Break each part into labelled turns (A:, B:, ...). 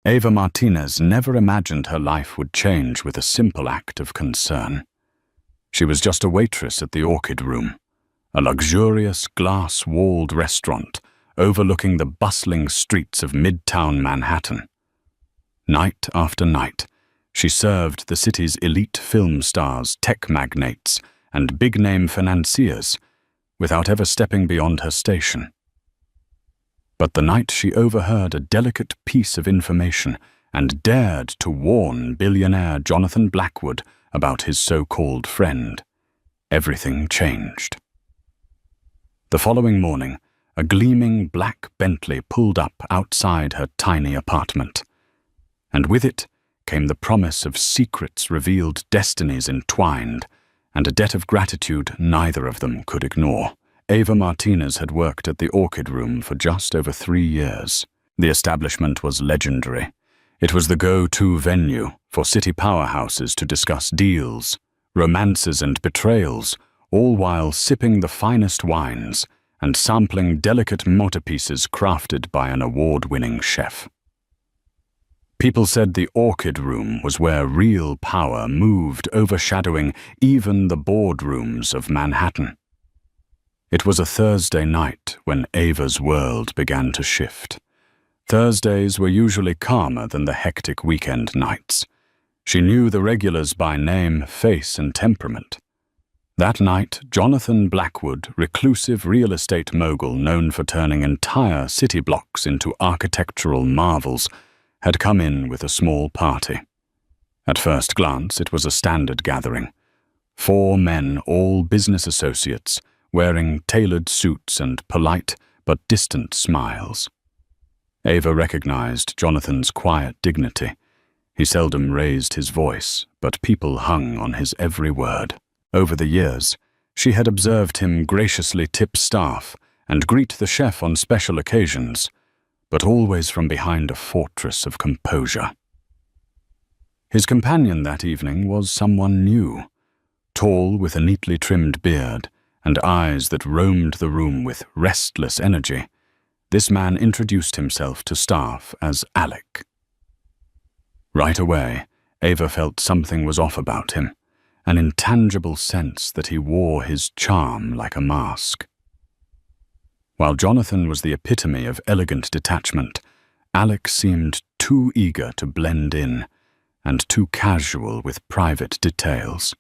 A: Ava Martinez never imagined her life would change with a simple act of concern. She was just a waitress at the Orchid Room, a luxurious glass-walled restaurant overlooking the bustling streets of Midtown Manhattan. Night after night, she served the city's elite film stars, tech magnates, and big-name financiers without ever stepping beyond her station. But the night she overheard a delicate piece of information and dared to warn billionaire Jonathan Blackwood about his so-called friend, everything changed. The following morning, a gleaming black Bentley pulled up outside her tiny apartment, and with it came the promise of secrets revealed, destinies entwined, and a debt of gratitude neither of them could ignore. Ava Martinez had worked at the Orchid Room for just over 3 years. The establishment was legendary. It was the go-to venue for city powerhouses to discuss deals, romances and betrayals, all while sipping the finest wines and sampling delicate motorpieces crafted by an award-winning chef. People said the Orchid Room was where real power moved, overshadowing even the boardrooms of Manhattan. It was a Thursday night when Ava's world began to shift. Thursdays were usually calmer than the hectic weekend nights. She knew the regulars by name, face, and temperament. That night, Jonathan Blackwood, reclusive real estate mogul known for turning entire city blocks into architectural marvels, had come in with a small party. At first glance, it was a standard gathering. 4 men, all business associates, wearing tailored suits and polite but distant smiles. Ava recognized Jonathan's quiet dignity. He seldom raised his voice, but people hung on his every word. Over the years, she had observed him graciously tip staff and greet the chef on special occasions, but always from behind a fortress of composure. His companion that evening was someone new, tall with a neatly trimmed beard and eyes that roamed the room with restless energy. This man introduced himself to staff as Alec. Right away, Ava felt something was off about him, an intangible sense that he wore his charm like a mask. While Jonathan was the epitome of elegant detachment, Alec seemed too eager to blend in and too casual with private details.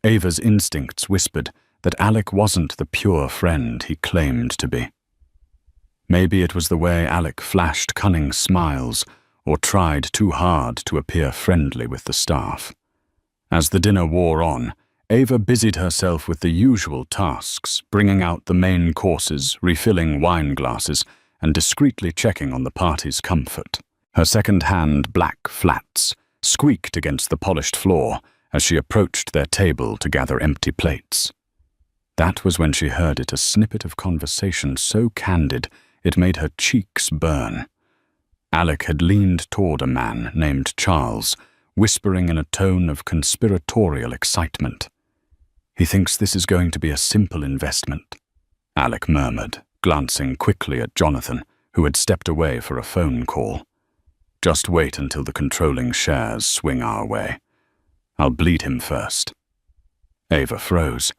A: Ava's instincts whispered that Alec wasn't the pure friend he claimed to be. Maybe it was the way Alec flashed cunning smiles or tried too hard to appear friendly with the staff. As the dinner wore on, Ava busied herself with the usual tasks, bringing out the main courses, refilling wine glasses, and discreetly checking on the party's comfort. Her second-hand black flats squeaked against the polished floor as she approached their table to gather empty plates. That was when she heard it, a snippet of conversation so candid it made her cheeks burn. Alec had leaned toward a man named Charles, whispering in a tone of conspiratorial excitement. "He thinks this is going to be a simple investment," Alec murmured, glancing quickly at Jonathan, who had stepped away for a phone call. "Just wait until the controlling shares swing our way. I'll bleed him first." Ava froze.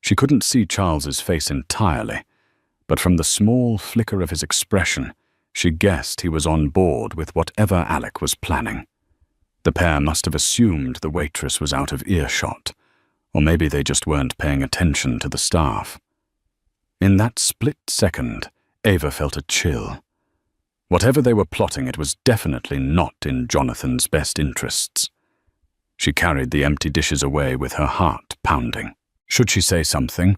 A: She couldn't see Charles's face entirely, but from the small flicker of his expression, she guessed he was on board with whatever Alec was planning. The pair must have assumed the waitress was out of earshot, or maybe they just weren't paying attention to the staff. In that split second, Ava felt a chill. Whatever they were plotting, it was definitely not in Jonathan's best interests. She carried the empty dishes away with her heart pounding. Should she say something?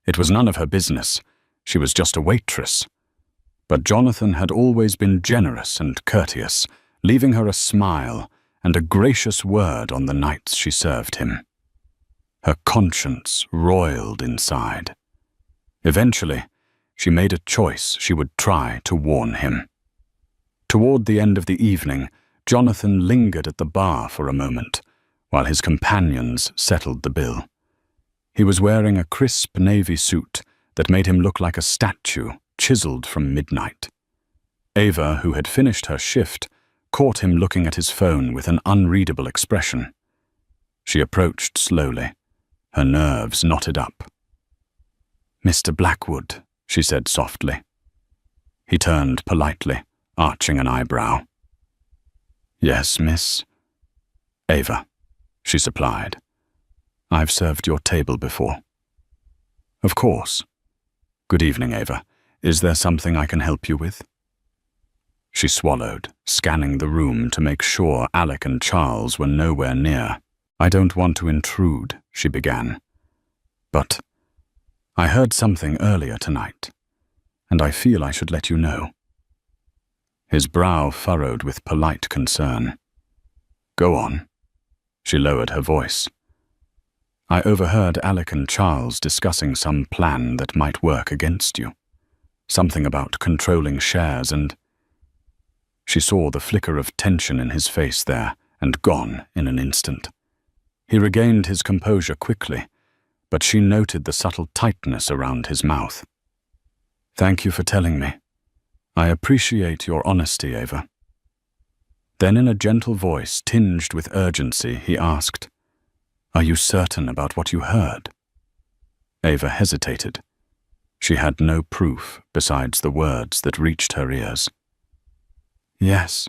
A: It was none of her business. She was just a waitress. But Jonathan had always been generous and courteous, leaving her a smile and a gracious word on the nights she served him. Her conscience roiled inside. Eventually, she made a choice. She would try to warn him. Toward the end of the evening, Jonathan lingered at the bar for a moment, while his companions settled the bill. He was wearing a crisp navy suit that made him look like a statue chiseled from midnight. Ava, who had finished her shift, caught him looking at his phone with an unreadable expression. She approached slowly, her nerves knotted up. "Mr. Blackwood," she said softly. He turned politely, arching an eyebrow. "Yes, miss?" "Ava," she supplied. "I've served your table before." "Of course. Good evening, Ava. Is there something I can help you with?" She swallowed, scanning the room to make sure Alec and Charles were nowhere near. "I don't want to intrude," she began. "But I heard something earlier tonight, and I feel I should let you know." His brow furrowed with polite concern. "Go on." She lowered her voice. "I overheard Alec and Charles discussing some plan that might work against you. Something about controlling shares and—" She saw the flicker of tension in his face there, and gone in an instant. He regained his composure quickly, but she noted the subtle tightness around his mouth. "Thank you for telling me. I appreciate your honesty, Ava." Then in a gentle voice tinged with urgency, he asked, "Are you certain about what you heard?" Ava hesitated. She had no proof besides the words that reached her ears. "Yes,"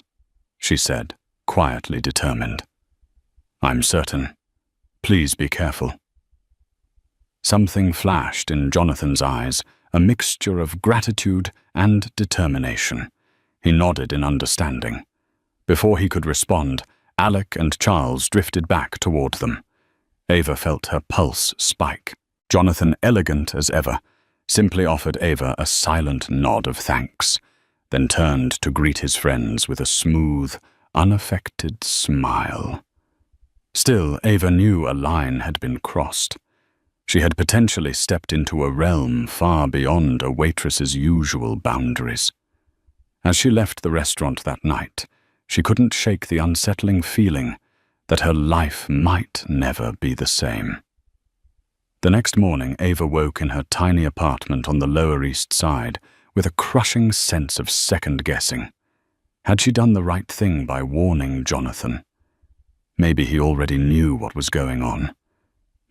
A: she said, quietly determined. "I'm certain. Please be careful." Something flashed in Jonathan's eyes, a mixture of gratitude and determination. He nodded in understanding. Before he could respond, Alec and Charles drifted back toward them. Ava felt her pulse spike. Jonathan, elegant as ever, simply offered Ava a silent nod of thanks, then turned to greet his friends with a smooth, unaffected smile. Still, Ava knew a line had been crossed. She had potentially stepped into a realm far beyond a waitress's usual boundaries. As she left the restaurant that night, she couldn't shake the unsettling feeling that her life might never be the same. The next morning, Ava woke in her tiny apartment on the Lower East Side with a crushing sense of second-guessing. Had she done the right thing by warning Jonathan? Maybe he already knew what was going on.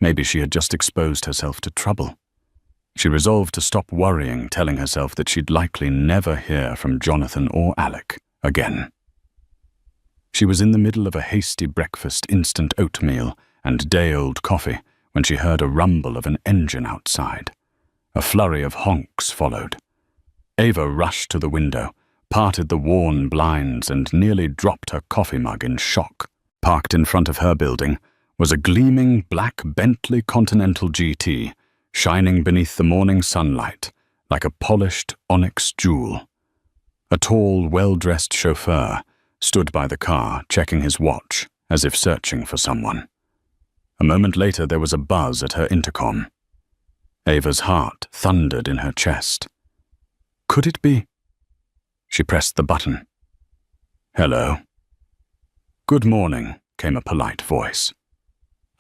A: Maybe she had just exposed herself to trouble. She resolved to stop worrying, telling herself that she'd likely never hear from Jonathan or Alec again. She was in the middle of a hasty breakfast, instant oatmeal, and day-old coffee when she heard a rumble of an engine outside. A flurry of honks followed. Ava rushed to the window, parted the worn blinds, and nearly dropped her coffee mug in shock. Parked in front of her building was a gleaming black Bentley Continental GT, shining beneath the morning sunlight like a polished onyx jewel. A tall, well-dressed chauffeur stood by the car, checking his watch, as if searching for someone. A moment later, there was a buzz at her intercom. Ava's heart thundered in her chest. Could it be? She pressed the button. "Hello." "Good morning," came a polite voice.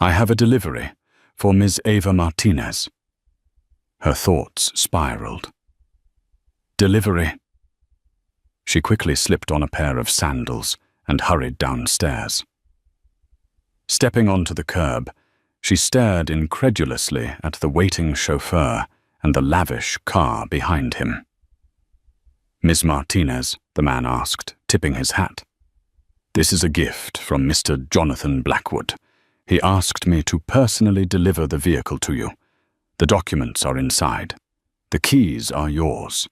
A: "I have a delivery for Ms. Ava Martinez." Her thoughts spiraled. Delivery. She quickly slipped on a pair of sandals and hurried downstairs. Stepping onto the curb, she stared incredulously at the waiting chauffeur and the lavish car behind him. "Miss Martinez," the man asked, tipping his hat. "This is a gift from Mr. Jonathan Blackwood. He asked me to personally deliver the vehicle to you. The documents are inside. The keys are yours."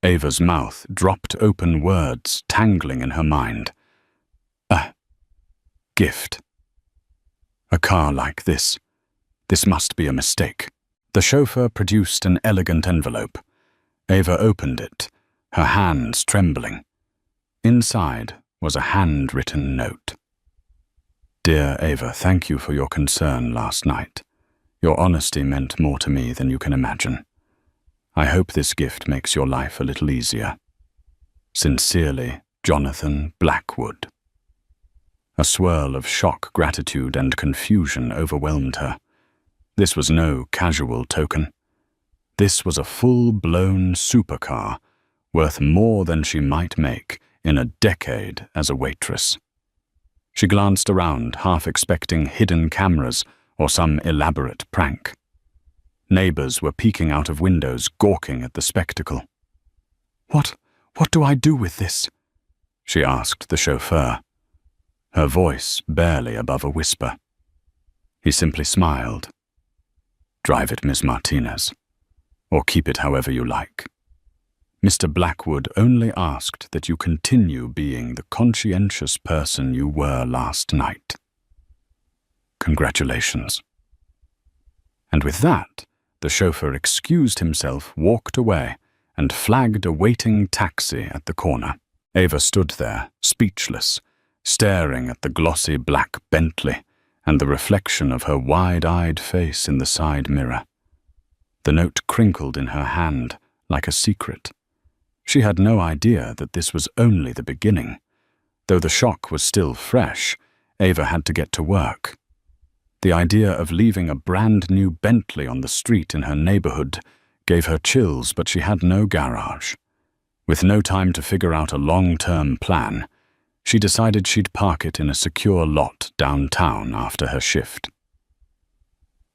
A: Ava's mouth dropped open, words tangling in her mind. "A gift. A car like this. This must be a mistake." The chauffeur produced an elegant envelope. Ava opened it, her hands trembling. Inside was a handwritten note. "Dear Ava, thank you for your concern last night. Your honesty meant more to me than you can imagine. I hope this gift makes your life a little easier. Sincerely, Jonathan Blackwood." A swirl of shock, gratitude, and confusion overwhelmed her. This was no casual token. This was a full-blown supercar worth more than she might make in a decade as a waitress. She glanced around, half expecting hidden cameras or some elaborate prank. Neighbors were peeking out of windows, gawking at the spectacle. What do I do with this?" she asked the chauffeur, her voice barely above a whisper. He simply smiled. "Drive it, Miss Martinez, or keep it however you like. Mr. Blackwood only asked that you continue being the conscientious person you were last night. Congratulations." And with that, the chauffeur excused himself, walked away, and flagged a waiting taxi at the corner. Ava stood there, speechless, staring at the glossy black Bentley and the reflection of her wide-eyed face in the side mirror. The note crinkled in her hand like a secret. She had no idea that this was only the beginning. Though the shock was still fresh, Ava had to get to work. The idea of leaving a brand-new Bentley on the street in her neighborhood gave her chills, but she had no garage. With no time to figure out a long-term plan, she decided she'd park it in a secure lot downtown after her shift.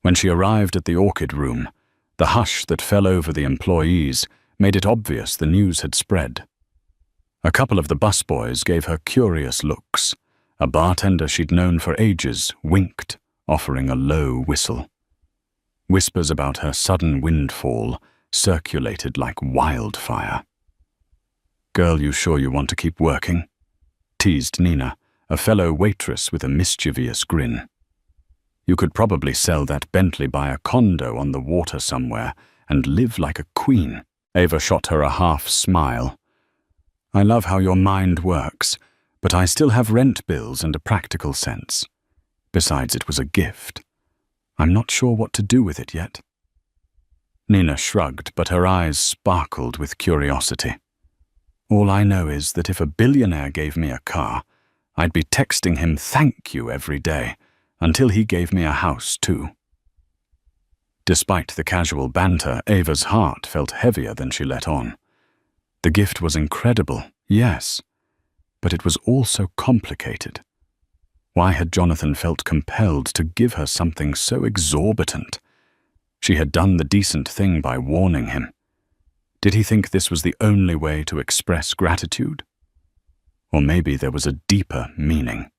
A: When she arrived at the Orchid Room, the hush that fell over the employees made it obvious the news had spread. A couple of the busboys gave her curious looks. A bartender she'd known for ages winked, offering a low whistle. Whispers about her sudden windfall circulated like wildfire. "Girl, you sure you want to keep working?" teased Nina, a fellow waitress with a mischievous grin. "You could probably sell that Bentley, buy a condo on the water somewhere, and live like a queen." Ava shot her a half smile. "I love how your mind works, but I still have rent bills and a practical sense. Besides, it was a gift. I'm not sure what to do with it yet." Nina shrugged, but her eyes sparkled with curiosity. "All I know is that if a billionaire gave me a car, I'd be texting him thank you every day, until he gave me a house too." Despite the casual banter, Ava's heart felt heavier than she let on. The gift was incredible, yes, but it was also complicated. Why had Jonathan felt compelled to give her something so exorbitant? She had done the decent thing by warning him. Did he think this was the only way to express gratitude? Or maybe there was a deeper meaning.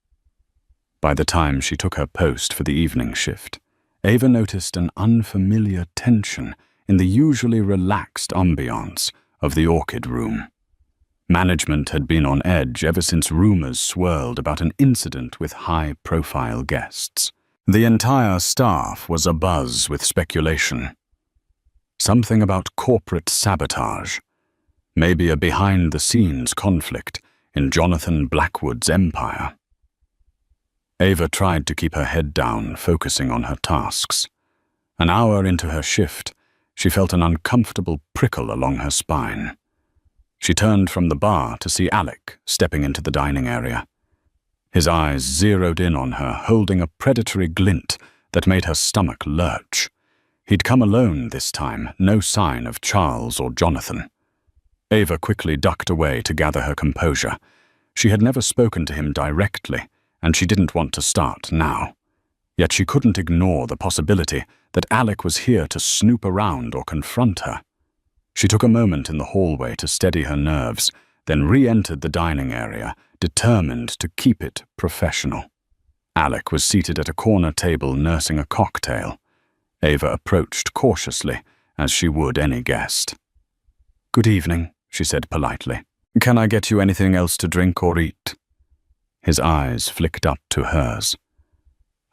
A: By the time she took her post for the evening shift, Ava noticed an unfamiliar tension in the usually relaxed ambiance of the Orchid Room. Management had been on edge ever since rumors swirled about an incident with high-profile guests. The entire staff was abuzz with speculation. Something about corporate sabotage, maybe a behind-the-scenes conflict in Jonathan Blackwood's empire. Ava tried to keep her head down, focusing on her tasks. An hour into her shift, she felt an uncomfortable prickle along her spine. She turned from the bar to see Alec stepping into the dining area. His eyes zeroed in on her, holding a predatory glint that made her stomach lurch. He'd come alone this time, no sign of Charles or Jonathan. Ava quickly ducked away to gather her composure. She had never spoken to him directly, and she didn't want to start now. Yet she couldn't ignore the possibility that Alec was here to snoop around or confront her. She took a moment in the hallway to steady her nerves, then re-entered the dining area, determined to keep it professional. Alec was seated at a corner table nursing a cocktail. Ava approached cautiously, as she would any guest. "Good evening," she said politely. "Can I get you anything else to drink or eat?" His eyes flicked up to hers.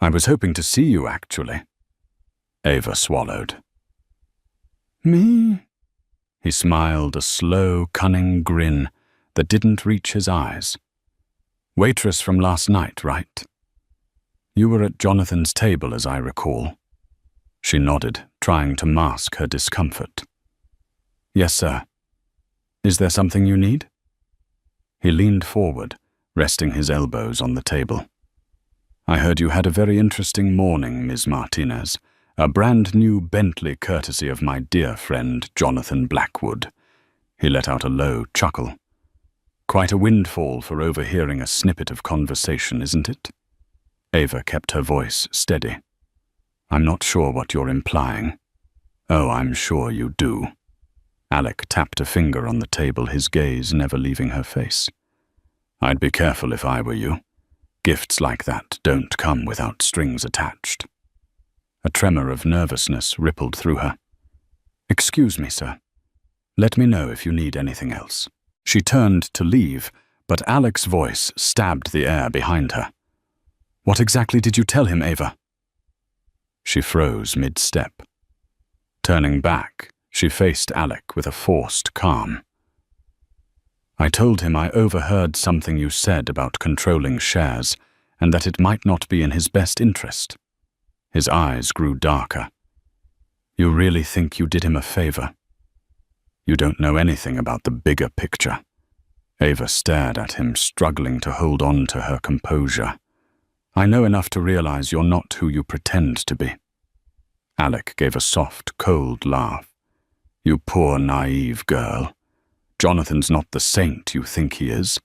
A: "I was hoping to see you, actually." Ava swallowed. "Me?" He smiled, a slow, cunning grin that didn't reach his eyes. "Waitress from last night, right? You were at Jonathan's table, as I recall." She nodded, trying to mask her discomfort. "Yes, sir. Is there something you need?" He leaned forward, resting his elbows on the table. "I heard you had a very interesting morning, Ms. Martinez. A brand new Bentley courtesy of my dear friend Jonathan Blackwood." He let out a low chuckle. Quite a windfall for overhearing a snippet of conversation, isn't it? Ava kept her voice steady. I'm not sure what you're implying. Oh, I'm sure you do. Alec tapped a finger on the table, his gaze never leaving her face. I'd be careful if I were you. Gifts like that don't come without strings attached. A tremor of nervousness rippled through her. Excuse me, sir. Let me know if you need anything else. She turned to leave, but Alec's voice stabbed the air behind her. What exactly did you tell him, Ava? She froze mid-step. Turning back, she faced Alec with a forced calm. I told him I overheard something you said about controlling shares, and that it might not be in his best interest. His eyes grew darker. You really think you did him a favor? You don't know anything about the bigger picture. Ava stared at him, struggling to hold on to her composure. I know enough to realize you're not who you pretend to be. Alec gave a soft, cold laugh. You poor, naive girl. Jonathan's not the saint you think he is,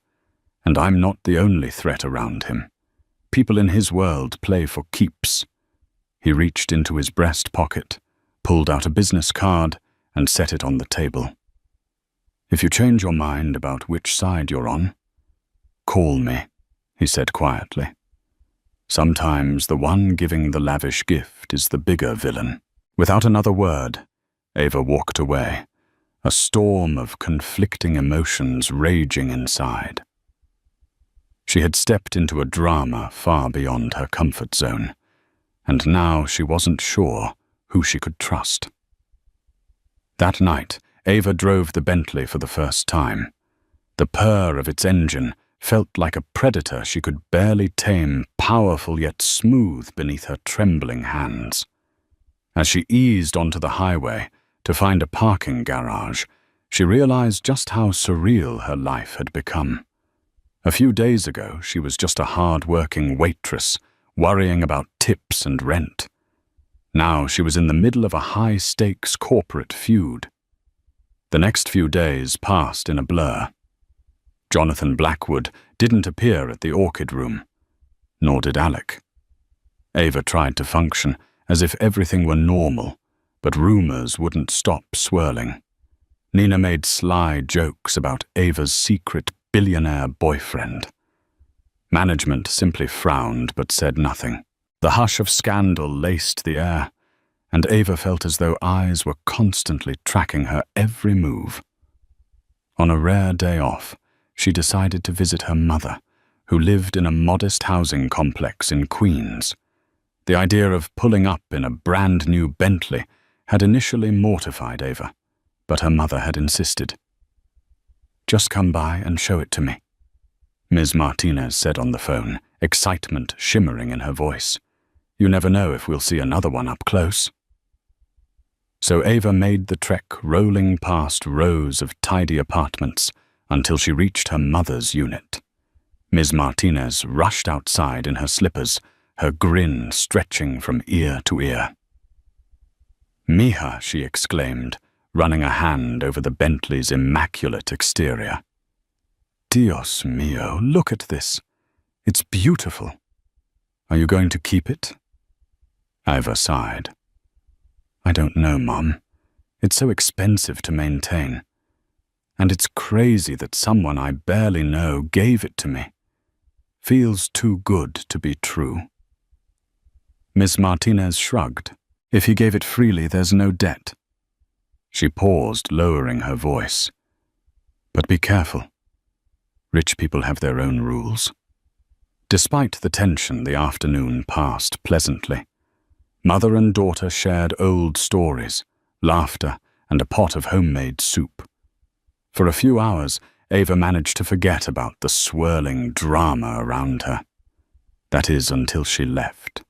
A: and I'm not the only threat around him. People in his world play for keeps. He reached into his breast pocket, pulled out a business card, and set it on the table. If you change your mind about which side you're on, call me, he said quietly. Sometimes the one giving the lavish gift is the bigger villain. Without another word, Ava walked away, a storm of conflicting emotions raging inside. She had stepped into a drama far beyond her comfort zone, and now she wasn't sure who she could trust. That night, Ava drove the Bentley for the first time. The purr of its engine felt like a predator she could barely tame, powerful yet smooth beneath her trembling hands. As she eased onto the highway to find a parking garage, she realized just how surreal her life had become. A few days ago, she was just a hard-working waitress, worrying about tips and rent. Now she was in the middle of a high-stakes corporate feud. The next few days passed in a blur. Jonathan Blackwood didn't appear at the orchid room, nor did Alec. Ava tried to function as if everything were normal, but rumors wouldn't stop swirling. Nina made sly jokes about Ava's secret billionaire boyfriend. Management simply frowned but said nothing. The hush of scandal laced the air, and Ava felt as though eyes were constantly tracking her every move. On a rare day off, she decided to visit her mother, who lived in a modest housing complex in Queens. The idea of pulling up in a brand-new Bentley had initially mortified Ava, but her mother had insisted. "Just come by and show it to me," Ms. Martinez said on the phone, excitement shimmering in her voice. "You never know if we'll see another one up close." So Ava made the trek, rolling past rows of tidy apartments until she reached her mother's unit. Ms. Martinez rushed outside in her slippers, her grin stretching from ear to ear. "Mija," she exclaimed, running a hand over the Bentley's immaculate exterior. "Dios mío, look at this. It's beautiful. Are you going to keep it?" Ava sighed. "I don't know, Mom. It's so expensive to maintain. And it's crazy that someone I barely know gave it to me. Feels too good to be true." Miss Martinez shrugged. "If he gave it freely, there's no debt." She paused, lowering her voice. "But be careful. Rich people have their own rules." Despite the tension, the afternoon passed pleasantly. Mother and daughter shared old stories, laughter, and a pot of homemade soup. For a few hours, Ava managed to forget about the swirling drama around her. That is, until she left.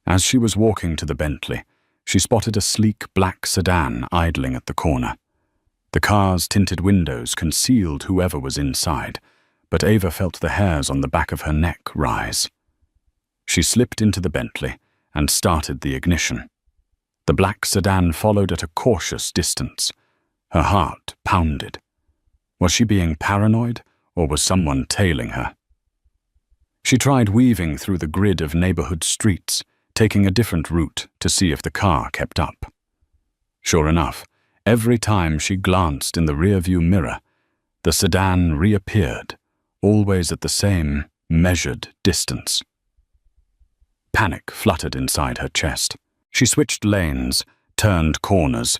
A: As she was walking to the Bentley, she spotted a sleek black sedan idling at the corner. The car's tinted windows concealed whoever was inside, but Ava felt the hairs on the back of her neck rise. She slipped into the Bentley and started the ignition. The black sedan followed at a cautious distance, Her heart pounded. Was she being paranoid, or was someone tailing her? She tried weaving through the grid of neighborhood streets, taking a different route to see if the car kept up. Sure enough, every time she glanced in the rearview mirror, the sedan reappeared, always at the same measured distance. Panic fluttered inside her chest. She switched lanes, turned corners,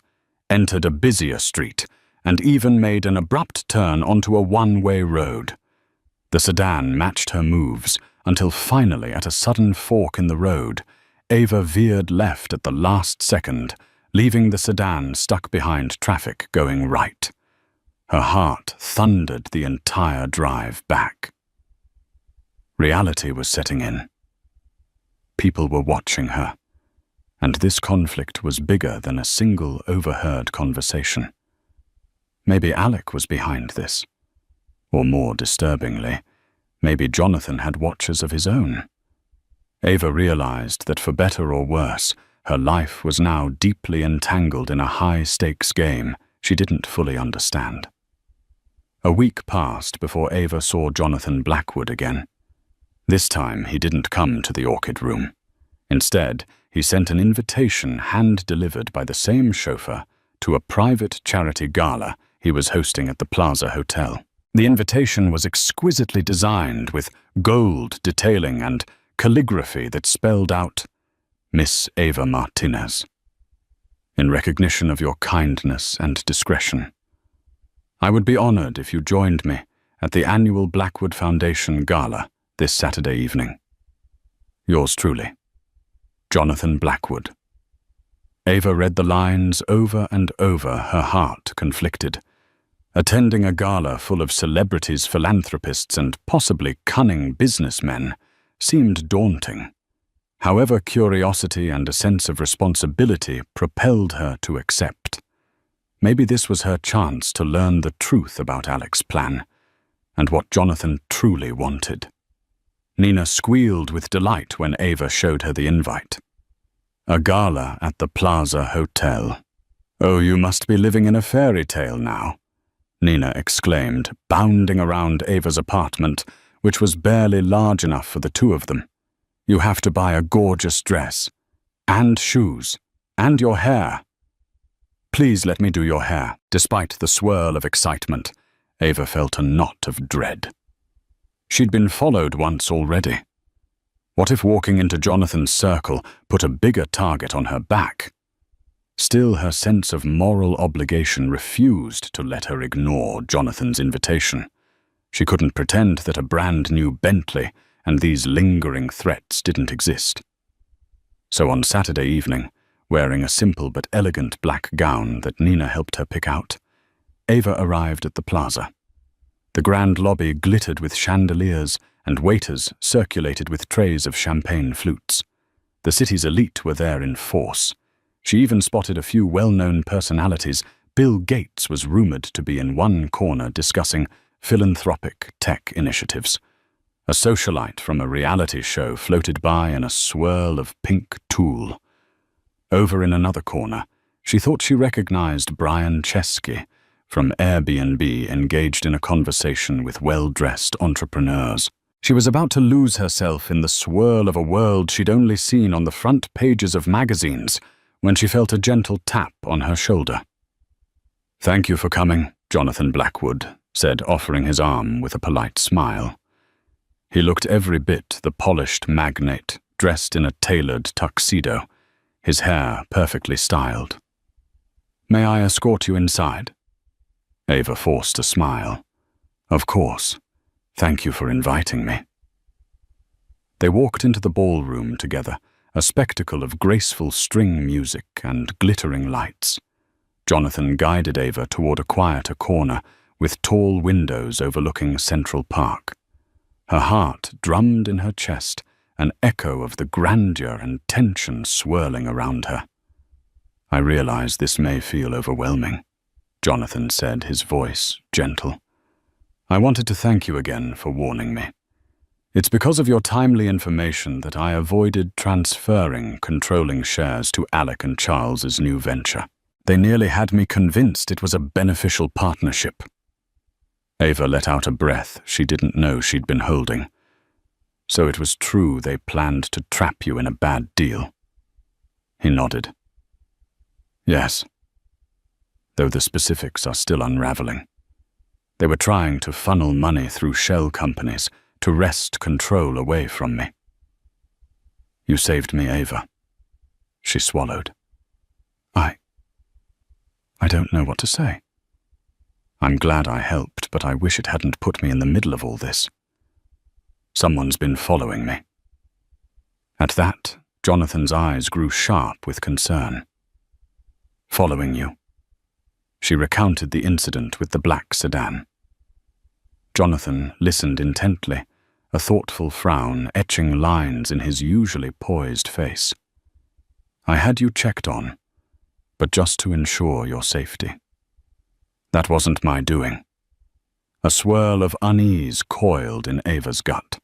A: entered a busier street, and even made an abrupt turn onto a one-way road. The sedan matched her moves until finally, at a sudden fork in the road, Ava veered left at the last second, leaving the sedan stuck behind traffic going right. Her heart thundered the entire drive back. Reality was setting in. People were watching her, and this conflict was bigger than a single overheard conversation. Maybe Alec was behind this. Or more disturbingly, maybe Jonathan had watchers of his own. Ava realized that for better or worse, her life was now deeply entangled in a high-stakes game she didn't fully understand. A week passed before Ava saw Jonathan Blackwood again. This time he didn't come to the Orchid Room. Instead, he sent an invitation hand-delivered by the same chauffeur to a private charity gala he was hosting at the Plaza Hotel. The invitation was exquisitely designed with gold detailing and calligraphy that spelled out, "Miss Ava Martinez. In recognition of your kindness and discretion, I would be honored if you joined me at the annual Blackwood Foundation Gala this Saturday evening. Yours truly, Jonathan Blackwood." Ava read the lines over and over, her heart conflicted. Attending a gala full of celebrities, philanthropists, and possibly cunning businessmen seemed daunting. However, curiosity and a sense of responsibility propelled her to accept. Maybe this was her chance to learn the truth about Alec's plan and what Jonathan truly wanted. Nina squealed with delight when Ava showed her the invite. A gala at the Plaza Hotel. "Oh, you must be living in a fairy tale now," Nina exclaimed, bounding around Ava's apartment, which was barely large enough for the two of them. "You have to buy a gorgeous dress, and shoes, and your hair." "Please let me do your hair." Despite the swirl of excitement, Ava felt a knot of dread. She'd been followed once already. What if walking into Jonathan's circle put a bigger target on her back? Still, her sense of moral obligation refused to let her ignore Jonathan's invitation. She couldn't pretend that a brand-new Bentley and these lingering threats didn't exist. So on Saturday evening, wearing a simple but elegant black gown that Nina helped her pick out, Ava arrived at the plaza. The grand lobby glittered with chandeliers, and waiters circulated with trays of champagne flutes. The city's elite were there in force. She even spotted a few well-known personalities. Bill Gates was rumored to be in one corner discussing philanthropic tech initiatives. A socialite from a reality show floated by in a swirl of pink tulle. Over in another corner, she thought she recognized Brian Chesky from Airbnb, engaged in a conversation with well-dressed entrepreneurs. She was about to lose herself in the swirl of a world she'd only seen on the front pages of magazines when she felt a gentle tap on her shoulder. "Thank you for coming," Jonathan Blackwood said, offering his arm with a polite smile. He looked every bit the polished magnate, dressed in a tailored tuxedo, his hair perfectly styled. "May I escort you inside?" Ava forced a smile. "Of course. Thank you for inviting me." They walked into the ballroom together, a spectacle of graceful string music and glittering lights. Jonathan guided Ava toward a quieter corner with tall windows overlooking Central Park. Her heart drummed in her chest, an echo of the grandeur and tension swirling around her. "I realize this may feel overwhelming," Jonathan said, his voice gentle. "I wanted to thank you again for warning me. It's because of your timely information that I avoided transferring controlling shares to Alec and Charles's new venture. They nearly had me convinced it was a beneficial partnership. Ava let out a breath she didn't know she'd been holding. So it was true they planned to trap you in a bad deal. He nodded. Yes. Though the specifics are still unraveling. They were trying to funnel money through shell companies to wrest control away from me. You saved me, Ava. She swallowed. I don't know what to say. I'm glad I helped, but I wish it hadn't put me in the middle of all this. Someone's been following me. At that, Jonathan's eyes grew sharp with concern. Following you. She recounted the incident with the black sedan. Jonathan listened intently, a thoughtful frown etching lines in his usually poised face. I had you checked on, but just to ensure your safety. That wasn't my doing. A swirl of unease coiled in Ava's gut.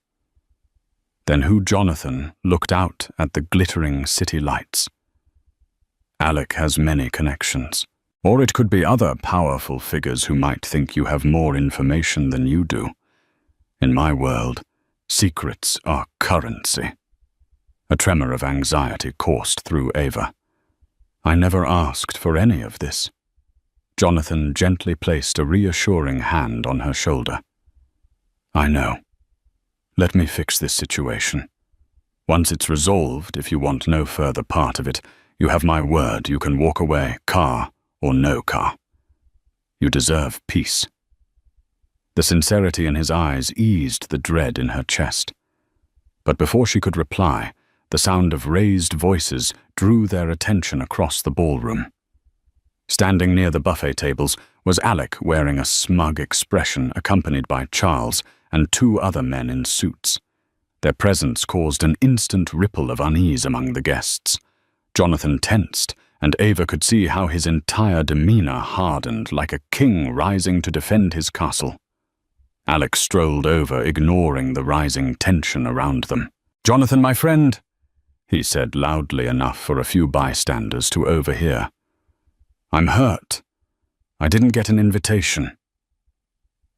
A: Then who Jonathan looked out at the glittering city lights. Alec has many connections, or it could be other powerful figures who might think you have more information than you do. In my world, secrets are currency. A tremor of anxiety coursed through Ava. I never asked for any of this. Jonathan gently placed a reassuring hand on her shoulder. I know. Let me fix this situation. Once it's resolved, if you want no further part of it, you have my word you can walk away, car or no car. You deserve peace. The sincerity in his eyes eased the dread in her chest. But before she could reply, the sound of raised voices drew their attention across the ballroom. Standing near the buffet tables was Alec wearing a smug expression accompanied by Charles and two other men in suits. Their presence caused an instant ripple of unease among the guests. Jonathan tensed, and Ava could see how his entire demeanor hardened like a king rising to defend his castle. Alec strolled over, ignoring the rising tension around them. "Jonathan, my friend," he said loudly enough for a few bystanders to overhear. "I'm hurt. I didn't get an invitation."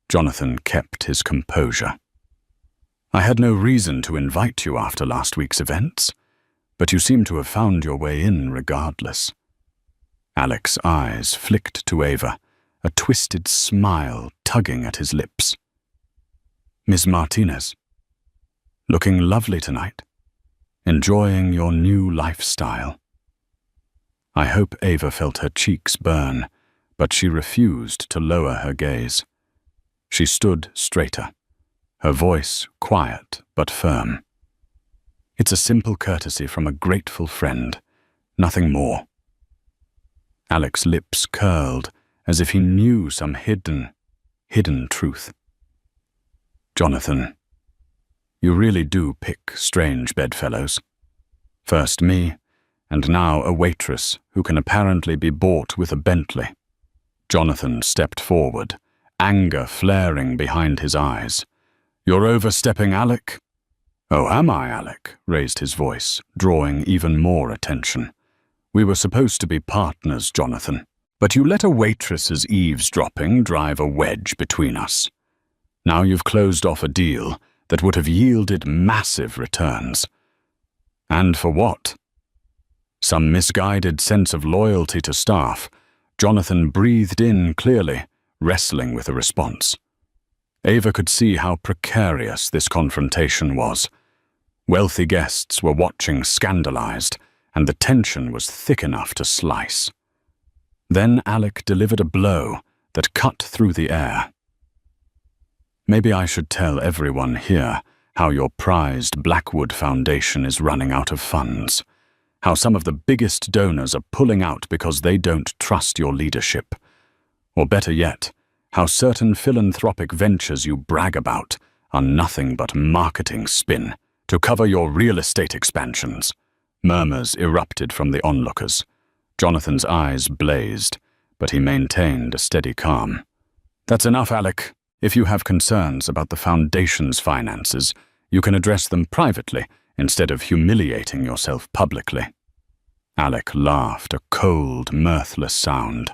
A: Jonathan kept his composure. "I had no reason to invite you after last week's events, but you seem to have found your way in regardless." Alec's eyes flicked to Ava, a twisted smile tugging at his lips. "Ms. Martinez, looking lovely tonight. Enjoying your new lifestyle." I hope Ava felt her cheeks burn, but she refused to lower her gaze. She stood straighter, her voice quiet but firm. "It's a simple courtesy from a grateful friend, nothing more." Alec's lips curled as if he knew some hidden truth. "Jonathan, you really do pick strange bedfellows. First me, and now a waitress who can apparently be bought with a Bentley." Jonathan stepped forward, anger flaring behind his eyes. "You're overstepping, Alec." "Oh, am I, Alec?" raised his voice, drawing even more attention. "We were supposed to be partners, Jonathan, but you let a waitress's eavesdropping drive a wedge between us. Now you've closed off a deal that would have yielded massive returns. And for what? Some misguided sense of loyalty to staff. Jonathan breathed in clearly, wrestling with a response. Ava could see how precarious this confrontation was. Wealthy guests were watching scandalized, and the tension was thick enough to slice. Then Alec delivered a blow that cut through the air. "Maybe I should tell everyone here how your prized Blackwood Foundation is running out of funds, how some of the biggest donors are pulling out because they don't trust your leadership, or better yet, how certain philanthropic ventures you brag about are nothing but marketing spin to cover your real estate expansions." Murmurs erupted from the onlookers. Jonathan's eyes blazed, but he maintained a steady calm. "That's enough, Alec. If you have concerns about the Foundation's finances, you can address them privately instead of humiliating yourself publicly." Alec laughed, a cold, mirthless sound.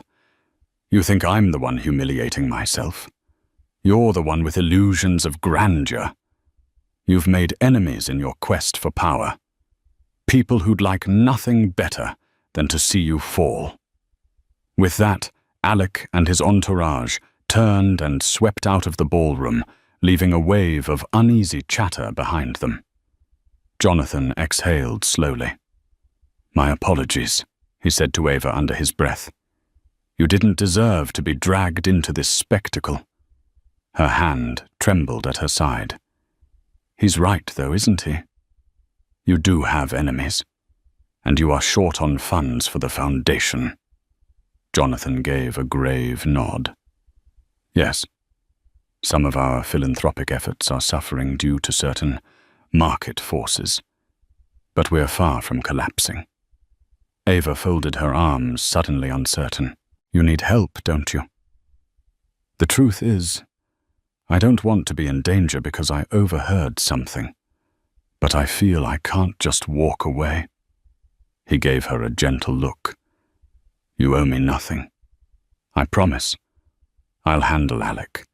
A: You think I'm the one humiliating myself? You're the one with illusions of grandeur. You've made enemies in your quest for power. People who'd like nothing better than to see you fall. With that, Alec and his entourage turned and swept out of the ballroom, leaving a wave of uneasy chatter behind them. Jonathan exhaled slowly. My apologies, he said to Ava under his breath. You didn't deserve to be dragged into this spectacle. Her hand trembled at her side. He's right, though, isn't he? You do have enemies, and you are short on funds for the Foundation. Jonathan gave a grave nod. Yes, some of our philanthropic efforts are suffering due to certain market forces, but we're far from collapsing. Ava folded her arms, suddenly uncertain. You need help, don't you? The truth is, I don't want to be in danger because I overheard something, but I feel I can't just walk away. He gave her a gentle look. You owe me nothing. I promise. I'll handle Alec.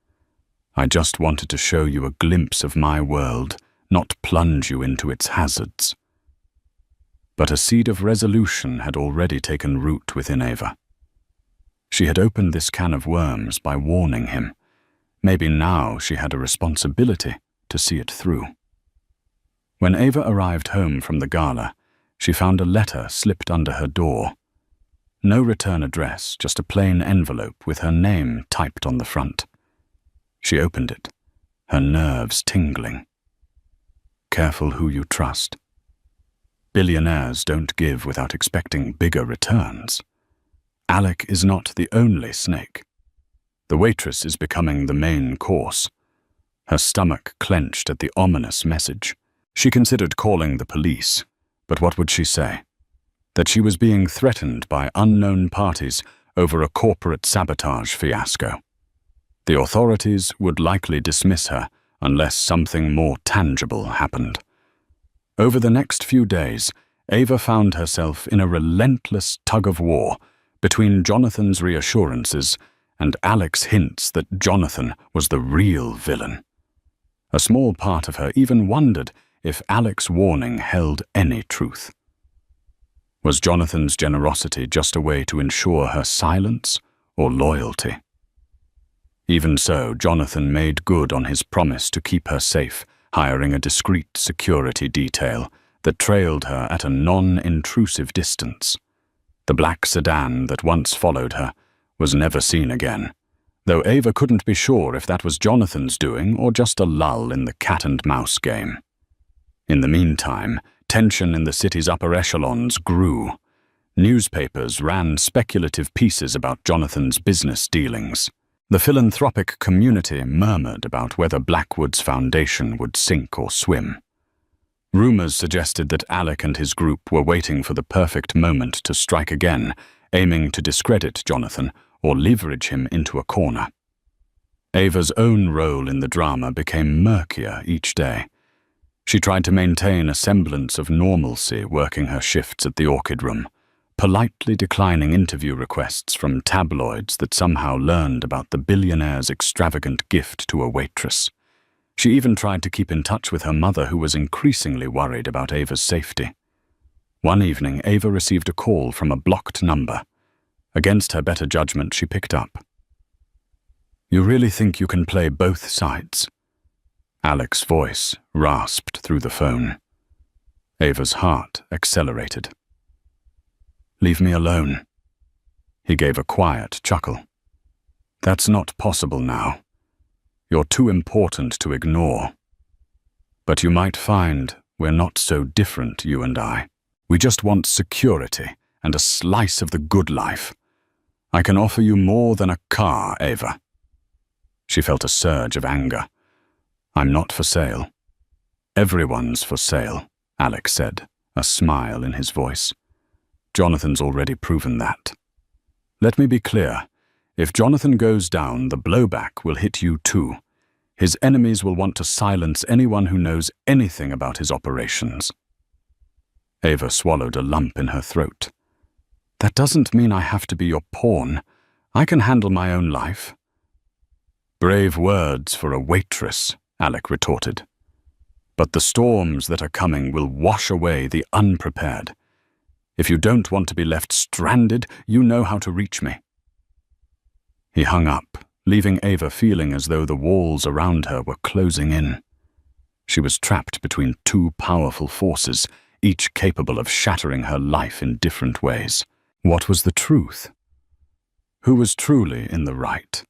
A: I just wanted to show you a glimpse of my world, not plunge you into its hazards. But a seed of resolution had already taken root within Ava. She had opened this can of worms by warning him. Maybe now she had a responsibility to see it through. When Ava arrived home from the gala, she found a letter slipped under her door. No return address, just a plain envelope with her name typed on the front. She opened it, her nerves tingling. Careful who you trust. Billionaires don't give without expecting bigger returns. Alec is not the only snake. The waitress is becoming the main course. Her stomach clenched at the ominous message. She considered calling the police, but what would she say? That she was being threatened by unknown parties over a corporate sabotage fiasco. The authorities would likely dismiss her unless something more tangible happened. Over the next few days, Ava found herself in a relentless tug-of-war between Jonathan's reassurances and Alec's hints that Jonathan was the real villain. A small part of her even wondered if Alec's warning held any truth. Was Jonathan's generosity just a way to ensure her silence or loyalty? Even so, Jonathan made good on his promise to keep her safe, hiring a discreet security detail that trailed her at a non-intrusive distance. The black sedan that once followed her was never seen again, though Ava couldn't be sure if that was Jonathan's doing or just a lull in the cat-and-mouse game. In the meantime, tension in the city's upper echelons grew. Newspapers ran speculative pieces about Jonathan's business dealings. The philanthropic community murmured about whether Blackwood's foundation would sink or swim. Rumors suggested that Alec and his group were waiting for the perfect moment to strike again, aiming to discredit Jonathan or leverage him into a corner. Ava's own role in the drama became murkier each day. She tried to maintain a semblance of normalcy working her shifts at the Orchid Room, politely declining interview requests from tabloids that somehow learned about the billionaire's extravagant gift to a waitress. She even tried to keep in touch with her mother, who was increasingly worried about Ava's safety. One evening, Ava received a call from a blocked number. Against her better judgment, she picked up. You really think you can play both sides? Alec's voice rasped through the phone. Ava's heart accelerated. Leave me alone. He gave a quiet chuckle. That's not possible now. You're too important to ignore. But you might find we're not so different, you and I. We just want security and a slice of the good life. I can offer you more than a car, Ava. She felt a surge of anger. I'm not for sale. Everyone's for sale, Alec said, a smile in his voice. Jonathan's already proven that. Let me be clear. If Jonathan goes down, the blowback will hit you too. His enemies will want to silence anyone who knows anything about his operations. Ava swallowed a lump in her throat. That doesn't mean I have to be your pawn. I can handle my own life. Brave words for a waitress, Alec retorted. But the storms that are coming will wash away the unprepared. If you don't want to be left stranded, you know how to reach me. He hung up, leaving Ava feeling as though the walls around her were closing in. She was trapped between two powerful forces, each capable of shattering her life in different ways. What was the truth? Who was truly in the right?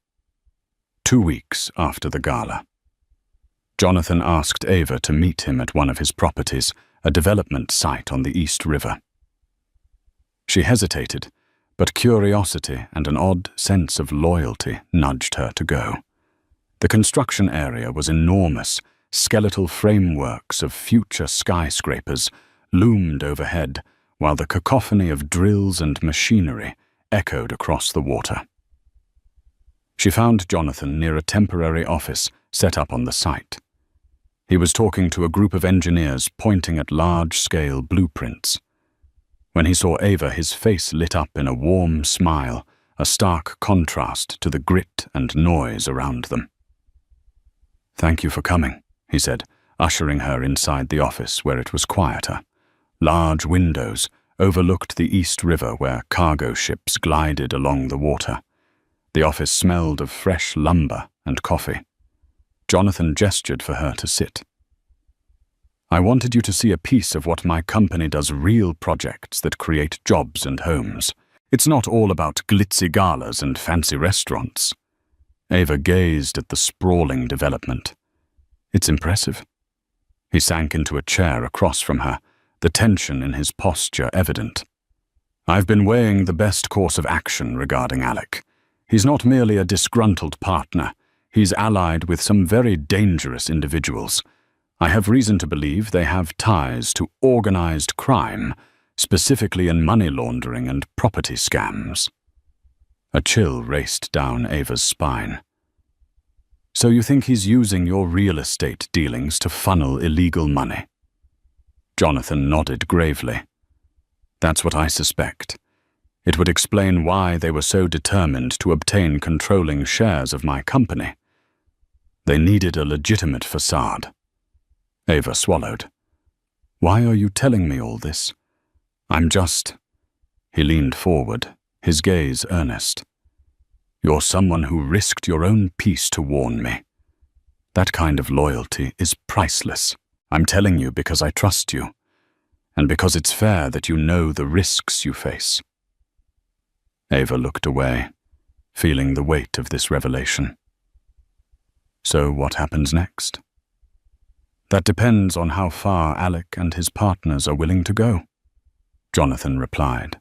A: 2 weeks after the gala, Jonathan asked Ava to meet him at one of his properties, a development site on the East River. She hesitated, but curiosity and an odd sense of loyalty nudged her to go. The construction area was enormous. Skeletal frameworks of future skyscrapers loomed overhead, while the cacophony of drills and machinery echoed across the water. She found Jonathan near a temporary office set up on the site. He was talking to a group of engineers pointing at large-scale blueprints. When he saw Ava, his face lit up in a warm smile, a stark contrast to the grit and noise around them. "Thank you for coming," he said, ushering her inside the office where it was quieter. Large windows overlooked the East River where cargo ships glided along the water. The office smelled of fresh lumber and coffee. Jonathan gestured for her to sit. "I wanted you to see a piece of what my company does, real projects that create jobs and homes. It's not all about glitzy galas and fancy restaurants." Ava gazed at the sprawling development. "It's impressive." He sank into a chair across from her, the tension in his posture evident. "I've been weighing the best course of action regarding Alec. He's not merely a disgruntled partner. He's allied with some very dangerous individuals. I have reason to believe they have ties to organized crime, specifically in money laundering and property scams." A chill raced down Ava's spine. "So you think he's using your real estate dealings to funnel illegal money?" Jonathan nodded gravely. "That's what I suspect. It would explain why they were so determined to obtain controlling shares of my company. They needed a legitimate facade." Ava swallowed. "Why are you telling me all this?" "I'm just—" He leaned forward, his gaze earnest. "You're someone who risked your own peace to warn me. That kind of loyalty is priceless. I'm telling you because I trust you, and because it's fair that you know the risks you face." Ava looked away, feeling the weight of this revelation. "So what happens next?" "That depends on how far Alec and his partners are willing to go," Jonathan replied.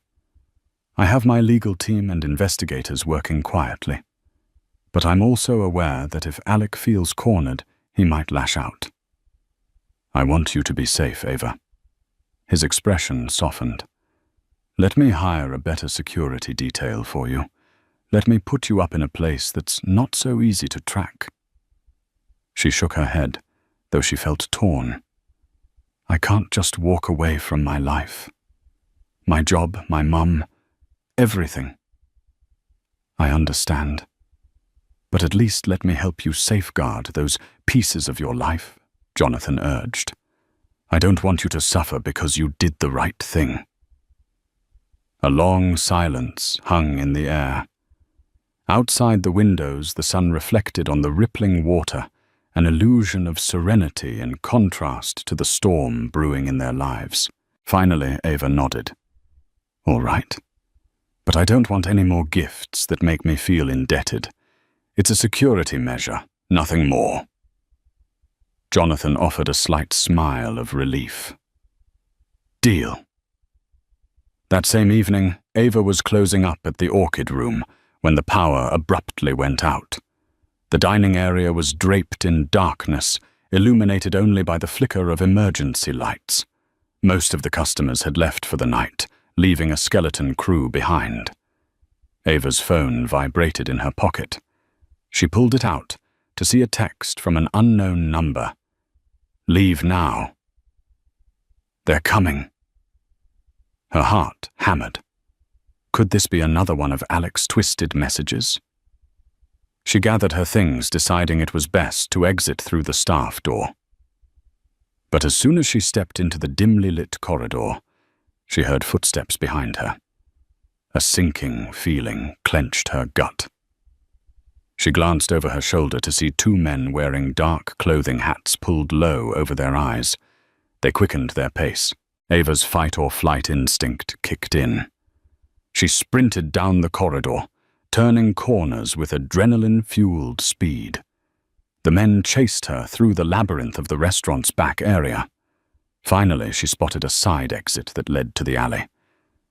A: "I have my legal team and investigators working quietly, but I'm also aware that if Alec feels cornered, he might lash out. I want you to be safe, Ava." His expression softened. "Let me hire a better security detail for you. Let me put you up in a place that's not so easy to track." She shook her head, though she felt torn. "I can't just walk away from my life. My job, my mum, everything." "I understand. But at least let me help you safeguard those pieces of your life," Jonathan urged. "I don't want you to suffer because you did the right thing." A long silence hung in the air. Outside the windows, the sun reflected on the rippling water, an illusion of serenity in contrast to the storm brewing in their lives. Finally, Ava nodded. "All right. But I don't want any more gifts that make me feel indebted. It's a security measure, nothing more." Jonathan offered a slight smile of relief. "Deal." That same evening, Ava was closing up at the Orchid Room when the power abruptly went out. The dining area was draped in darkness, illuminated only by the flicker of emergency lights. Most of the customers had left for the night, leaving a skeleton crew behind. Ava's phone vibrated in her pocket. She pulled it out to see a text from an unknown number. "Leave now." "They're coming." Her heart hammered. Could this be another one of Alec's twisted messages? She gathered her things, deciding it was best to exit through the staff door. But as soon as she stepped into the dimly lit corridor, she heard footsteps behind her. A sinking feeling clenched her gut. She glanced over her shoulder to see two men wearing dark clothing hats pulled low over their eyes. They quickened their pace. Ava's fight-or-flight instinct kicked in. She sprinted down the corridor, turning corners with adrenaline-fueled speed. The men chased her through the labyrinth of the restaurant's back area. Finally, she spotted a side exit that led to the alley.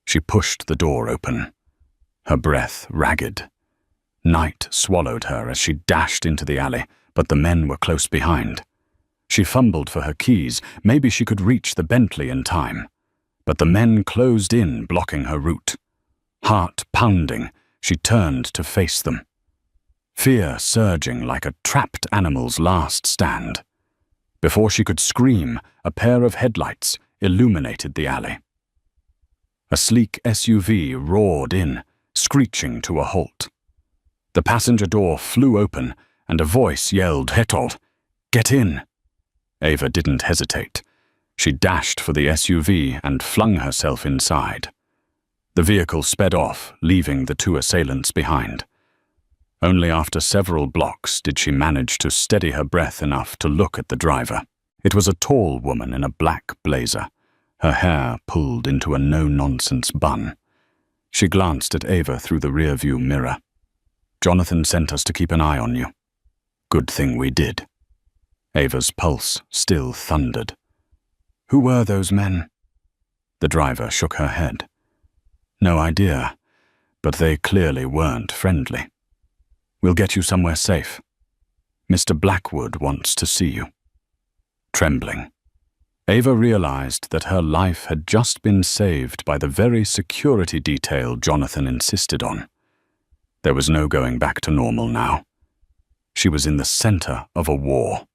A: She pushed the door open, her breath ragged. Night swallowed her as she dashed into the alley, but the men were close behind. She fumbled for her keys. Maybe she could reach the Bentley in time. But the men closed in, blocking her route. Heart pounding, she turned to face them. Fear surging like a trapped animal's last stand. Before she could scream, a pair of headlights illuminated the alley. A sleek SUV roared in, screeching to a halt. The passenger door flew open, and a voice yelled, "Hetold, get in!" Ava didn't hesitate. She dashed for the SUV and flung herself inside. The vehicle sped off, leaving the two assailants behind. Only after several blocks did she manage to steady her breath enough to look at the driver. It was a tall woman in a black blazer, her hair pulled into a no-nonsense bun. She glanced at Ava through the rearview mirror. "Jonathan sent us to keep an eye on you. Good thing we did." Ava's pulse still thundered. "Who were those men?" The driver shook her head. "No idea, but they clearly weren't friendly. We'll get you somewhere safe. Mr. Blackwood wants to see you." Trembling, Ava realized that her life had just been saved by the very security detail Jonathan insisted on. There was no going back to normal now. She was in the center of a war.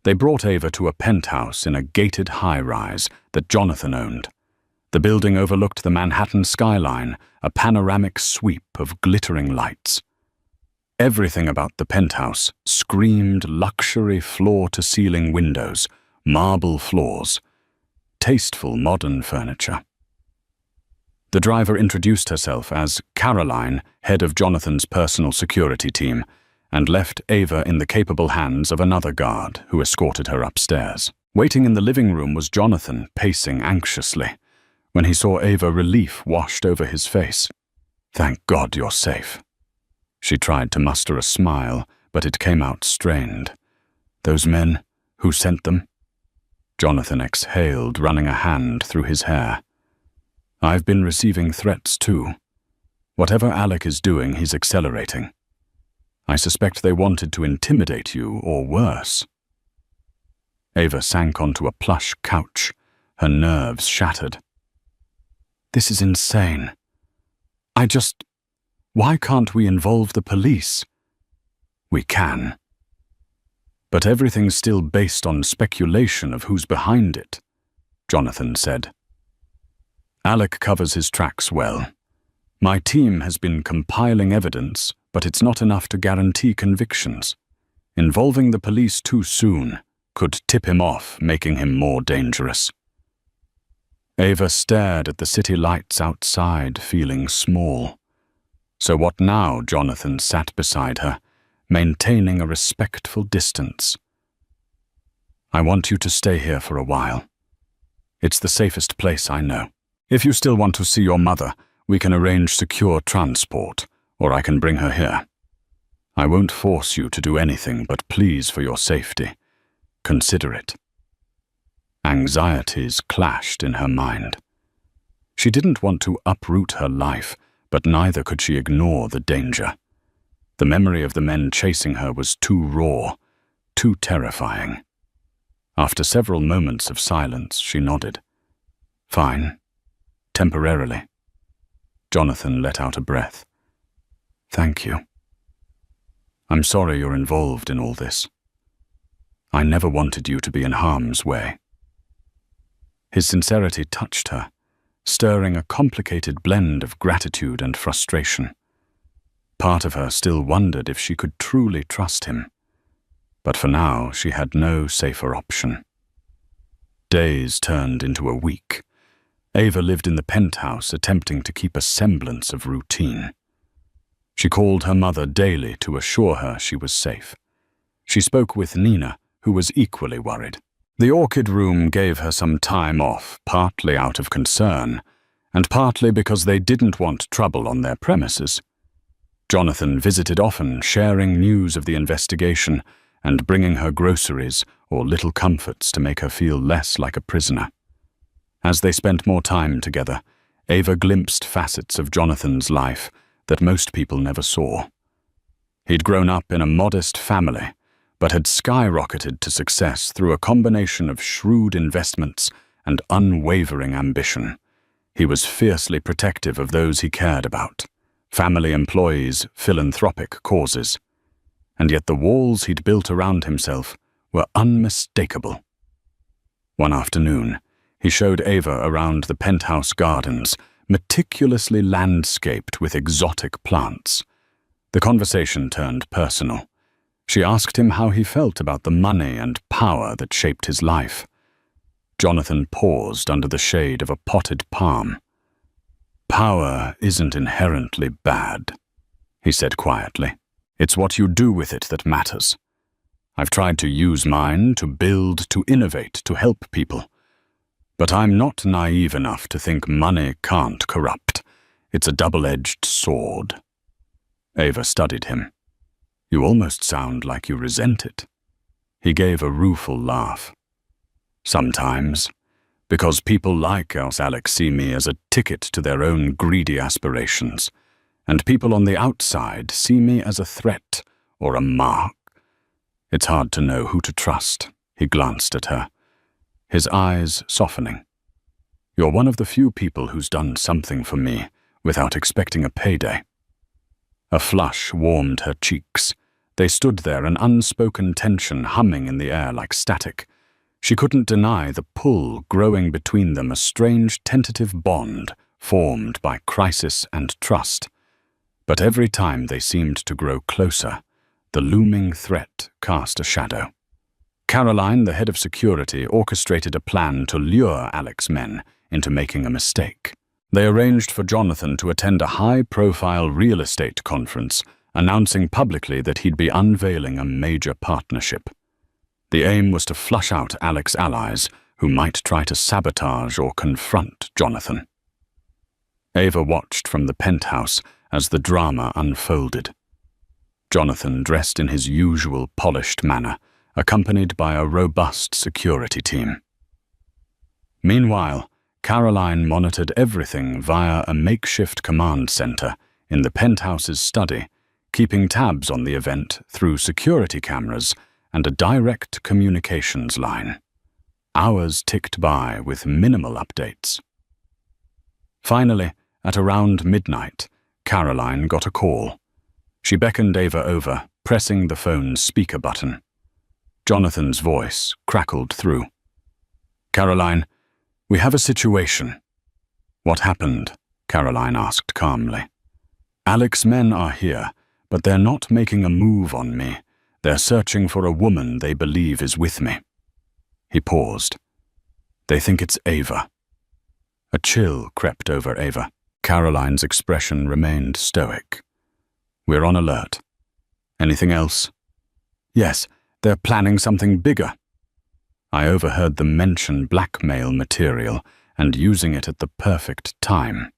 A: They brought Ava to a penthouse in a gated high-rise that Jonathan owned. The building overlooked the Manhattan skyline, a panoramic sweep of glittering lights. Everything about the penthouse screamed luxury floor-to-ceiling windows, marble floors, tasteful modern furniture. The driver introduced herself as Caroline, head of Jonathan's personal security team, and left Ava in the capable hands of another guard who escorted her upstairs. Waiting in the living room was Jonathan, pacing anxiously. When he saw Ava, relief washed over his face. "Thank God you're safe." She tried to muster a smile, but it came out strained. "Those men, who sent them?" Jonathan exhaled, running a hand through his hair. "I've been receiving threats too. Whatever Alec is doing, he's accelerating. I suspect they wanted to intimidate you, or worse." Ava sank onto a plush couch, her nerves shattered. "This is insane. Why can't we involve the police?" "We can. But everything's still based on speculation of who's behind it," Jonathan said. "Alec covers his tracks well. My team has been compiling evidence, but it's not enough to guarantee convictions. Involving the police too soon could tip him off, making him more dangerous." Ava stared at the city lights outside, feeling small. So what now? Jonathan sat beside her, maintaining a respectful distance. "I want you to stay here for a while. It's the safest place I know. If you still want to see your mother, we can arrange secure transport, or I can bring her here. I won't force you to do anything, but please, for your safety, consider it." Anxieties clashed in her mind. She didn't want to uproot her life, but neither could she ignore the danger. The memory of the men chasing her was too raw, too terrifying. After several moments of silence, she nodded. "Fine. Temporarily." Jonathan let out a breath. "Thank you. I'm sorry you're involved in all this. I never wanted you to be in harm's way." His sincerity touched her, stirring a complicated blend of gratitude and frustration. Part of her still wondered if she could truly trust him, but for now she had no safer option. Days turned into a week. Ava lived in the penthouse, attempting to keep a semblance of routine. She called her mother daily to assure her she was safe. She spoke with Nina, who was equally worried. The orchid room gave her some time off, partly out of concern, and partly because they didn't want trouble on their premises. Jonathan visited often, sharing news of the investigation and bringing her groceries or little comforts to make her feel less like a prisoner. As they spent more time together, Ava glimpsed facets of Jonathan's life that most people never saw. He'd grown up in a modest family, but had skyrocketed to success through a combination of shrewd investments and unwavering ambition. He was fiercely protective of those he cared about, family employees, philanthropic causes. And yet the walls he'd built around himself were unmistakable. One afternoon, he showed Ava around the penthouse gardens, meticulously landscaped with exotic plants. The conversation turned personal. She asked him how he felt about the money and power that shaped his life. Jonathan paused under the shade of a potted palm. "Power isn't inherently bad," he said quietly. "It's what you do with it that matters. I've tried to use mine to build, to innovate, to help people. But I'm not naive enough to think money can't corrupt. It's a double-edged sword." Ava studied him. "You almost sound like you resent it." He gave a rueful laugh. "Sometimes, because people like Alex see me as a ticket to their own greedy aspirations, and people on the outside see me as a threat or a mark. It's hard to know who to trust." He glanced at her, his eyes softening. "You're one of the few people who's done something for me without expecting a payday." A flush warmed her cheeks. They stood there, an unspoken tension humming in the air like static. She couldn't deny the pull growing between them, a strange tentative bond formed by crisis and trust. But every time they seemed to grow closer, the looming threat cast a shadow. Caroline, the head of security, orchestrated a plan to lure Alex's men into making a mistake. They arranged for Jonathan to attend a high-profile real estate conference, announcing publicly that he'd be unveiling a major partnership. The aim was to flush out Alex's allies who might try to sabotage or confront Jonathan. Ava watched from the penthouse as the drama unfolded. Jonathan dressed in his usual polished manner, accompanied by a robust security team. Meanwhile, Caroline monitored everything via a makeshift command center in the penthouse's study, keeping tabs on the event through security cameras and a direct communications line. Hours ticked by with minimal updates. Finally, at around midnight, Caroline got a call. She beckoned Ava over, pressing the phone's speaker button. Jonathan's voice crackled through. "Caroline, we have a situation." "What happened?" Caroline asked calmly. "Alex's men are here, but they're not making a move on me. They're searching for a woman they believe is with me." He paused. "They think it's Ava." A chill crept over Ava. Caroline's expression remained stoic. "We're on alert. Anything else?" "Yes, they're planning something bigger." "I overheard them mention blackmail material and using it at the perfect time.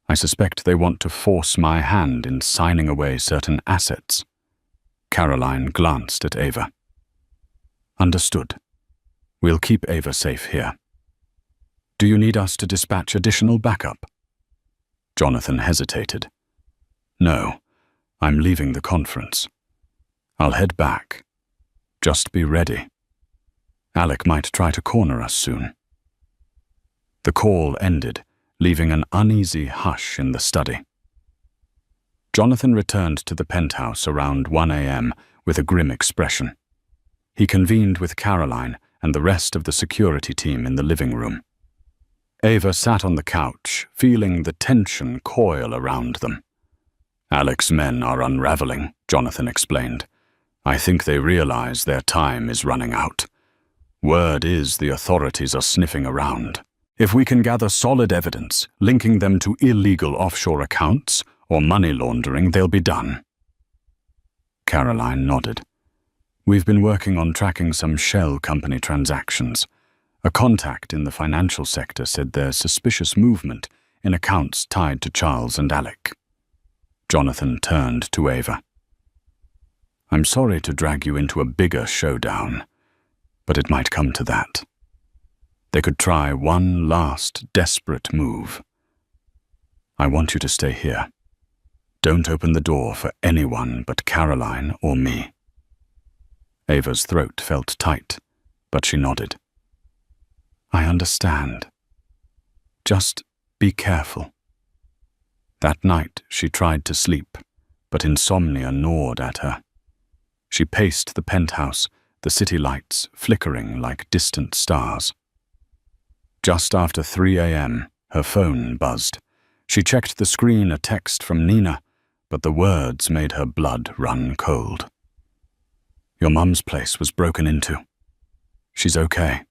A: I suspect they want to force my hand in signing away certain assets." Caroline glanced at Ava. "Understood. We'll keep Ava safe here. Do you need us to dispatch additional backup?" Jonathan hesitated. "No, I'm leaving the conference. I'll head back. Just be ready. Alec might try to corner us soon." The call ended, leaving an uneasy hush in the study. Jonathan returned to the penthouse around 1 a.m. with a grim expression. He convened with Caroline and the rest of the security team in the living room. Ava sat on the couch, feeling the tension coil around them. "Alec's men are unraveling," Jonathan explained. "I think they realize their time is running out. Word is the authorities are sniffing around. If we can gather solid evidence linking them to illegal offshore accounts or money laundering, they'll be done." Caroline nodded. "We've been working on tracking some shell company transactions. A contact in the financial sector said there's suspicious movement in accounts tied to Charles and Alec." Jonathan turned to Ava. "I'm sorry to drag you into a bigger showdown, but it might come to that. They could try one last desperate move. I want you to stay here. Don't open the door for anyone but Caroline or me." Ava's throat felt tight, but she nodded. "I understand. Just be careful." That night she tried to sleep, but insomnia gnawed at her. She paced the penthouse, the city lights flickering like distant stars. Just after 3 a.m., her phone buzzed. She checked the screen, a text from Nina, but the words made her blood run cold. "Your mum's place was broken into. She's okay,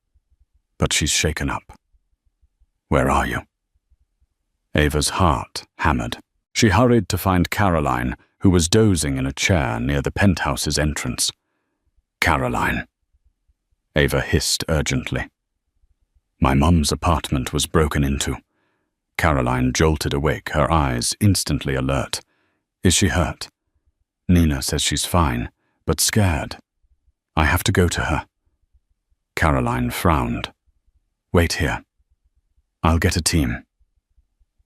A: but she's shaken up. Where are you?" Ava's heart hammered. She hurried to find Caroline, who was dozing in a chair near the penthouse's entrance. "Caroline," Ava hissed urgently. "My mum's apartment was broken into." Caroline jolted awake, her eyes instantly alert. "Is she hurt?" "Nina says she's fine, but scared. I have to go to her." Caroline frowned. "Wait here. I'll get a team."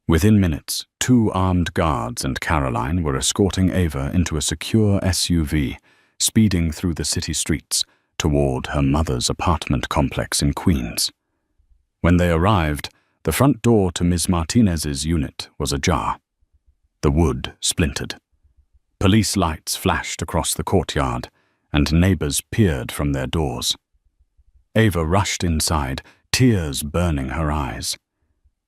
A: Within minutes, 2 armed guards and Caroline were escorting Ava into a secure SUV, speeding through the city streets toward her mother's apartment complex in Queens. When they arrived, the front door to Ms. Martinez's unit was ajar. The wood splintered. Police lights flashed across the courtyard, and neighbors peered from their doors. Ava rushed inside, tears burning her eyes.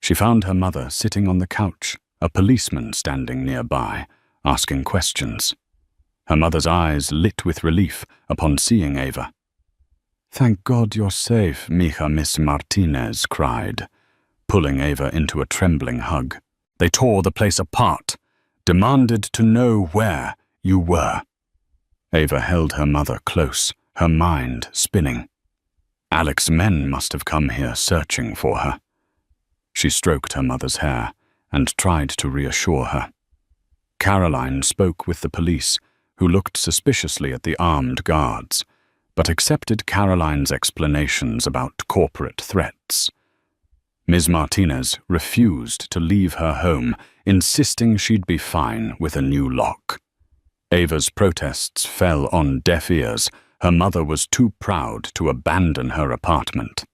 A: She found her mother sitting on the couch, a policeman standing nearby, asking questions. Her mother's eyes lit with relief upon seeing Ava. "Thank God you're safe, mija," Miss Martinez cried, pulling Ava into a trembling hug. "They tore the place apart, demanded to know where you were." Ava held her mother close, her mind spinning. Alec's men must have come here searching for her. She stroked her mother's hair and tried to reassure her. Caroline spoke with the police, who looked suspiciously at the armed guards, but accepted Caroline's explanations about corporate threats. Ms. Martinez refused to leave her home, insisting she'd be fine with a new lock. Ava's protests fell on deaf ears. Her mother was too proud to abandon her apartment.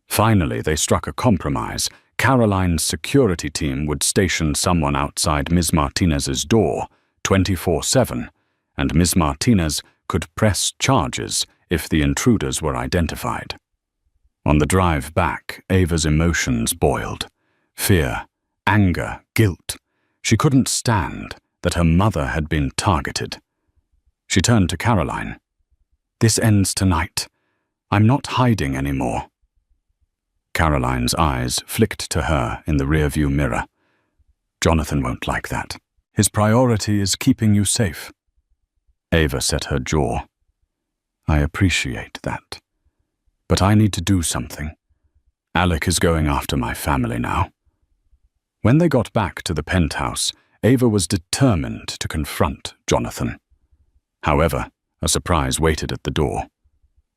A: Finally, they struck a compromise. Caroline's security team would station someone outside Ms. Martinez's door 24/7, and Ms. Martinez could press charges if the intruders were identified. On the drive back, Ava's emotions boiled. Fear, anger, guilt. She couldn't stand that her mother had been targeted. She turned to Caroline. "This ends tonight. I'm not hiding anymore." Caroline's eyes flicked to her in the rearview mirror. "Jonathan won't like that. His priority is keeping you safe." Ava set her jaw. "I appreciate that. But I need to do something. Alec is going after my family now." When they got back to the penthouse, Ava was determined to confront Jonathan. However, a surprise waited at the door.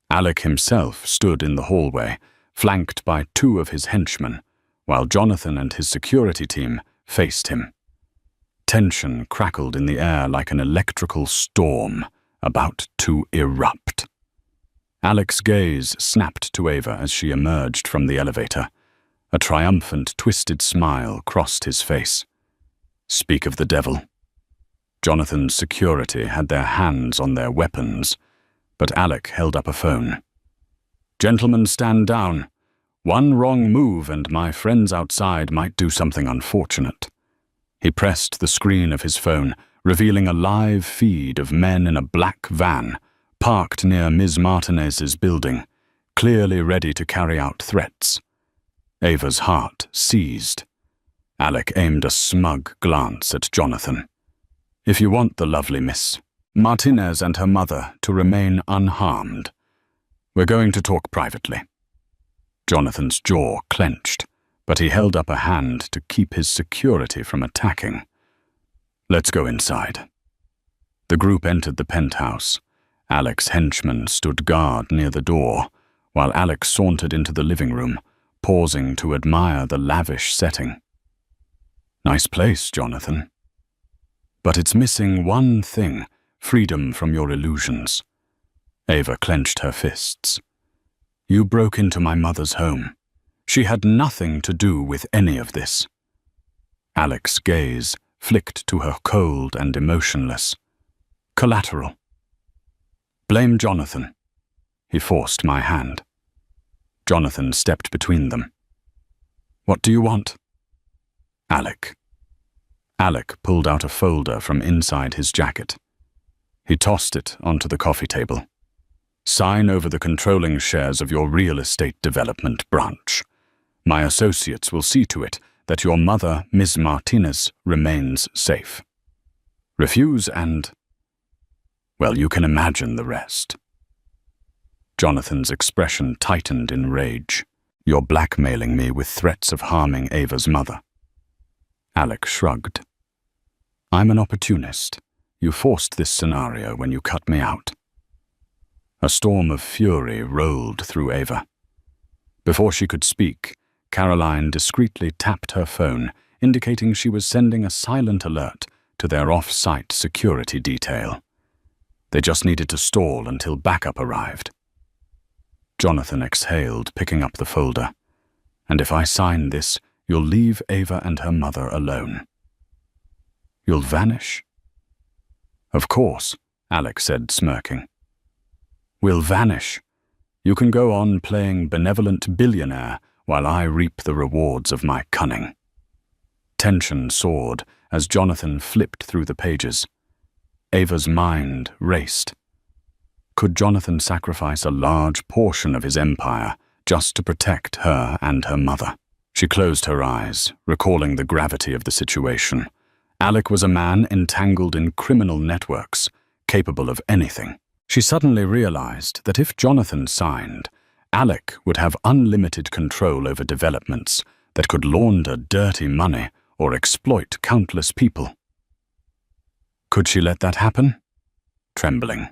A: Alec himself stood in the hallway, flanked by 2 of his henchmen, while Jonathan and his security team faced him. Tension crackled in the air like an electrical storm about to erupt. Alec's gaze snapped to Ava as she emerged from the elevator. A triumphant, twisted smile crossed his face. "Speak of the devil." Jonathan's security had their hands on their weapons, but Alec held up a phone. "Gentlemen, stand down. One wrong move and my friends outside might do something unfortunate. He pressed the screen of his phone, revealing a live feed of men in a black van, parked near Ms. Martinez's building, clearly ready to carry out threats. Ava's heart seized. Alec aimed a smug glance at Jonathan. If you want the lovely Miss Martinez and her mother to remain unharmed, we're going to talk privately. Jonathan's jaw clenched, but he held up a hand to keep his security from attacking. Let's go inside. The group entered the penthouse. Alec's henchman stood guard near the door, while Alec sauntered into the living room, pausing to admire the lavish setting. Nice place, Jonathan. But it's missing one thing, freedom from your illusions. Ava clenched her fists. You broke into my mother's home. She had nothing to do with any of this. Alec's gaze flicked to her cold and emotionless. Collateral. Blame Jonathan. He forced my hand. Jonathan stepped between them. What do you want? Alec. Alec pulled out a folder from inside his jacket. He tossed it onto the coffee table. Sign over the controlling shares of your real estate development branch. My associates will see to it that your mother, Ms. Martinez, remains safe. Refuse and... well, you can imagine the rest. Jonathan's expression tightened in rage. You're blackmailing me with threats of harming Ava's mother. Alec shrugged. I'm an opportunist. You forced this scenario when you cut me out. A storm of fury rolled through Ava. Before she could speak, Caroline discreetly tapped her phone, indicating she was sending a silent alert to their off-site security detail. They just needed to stall until backup arrived. Jonathan exhaled, picking up the folder. And if I sign this, you'll leave Ava and her mother alone. You'll vanish? Of course, Alec said, smirking. We'll vanish. You can go on playing benevolent billionaire while I reap the rewards of my cunning. Tension soared as Jonathan flipped through the pages. Ava's mind raced. Could Jonathan sacrifice a large portion of his empire just to protect her and her mother? She closed her eyes, recalling the gravity of the situation. Alec was a man entangled in criminal networks, capable of anything. She suddenly realized that if Jonathan signed, Alec would have unlimited control over developments that could launder dirty money or exploit countless people. Could she let that happen? Trembling.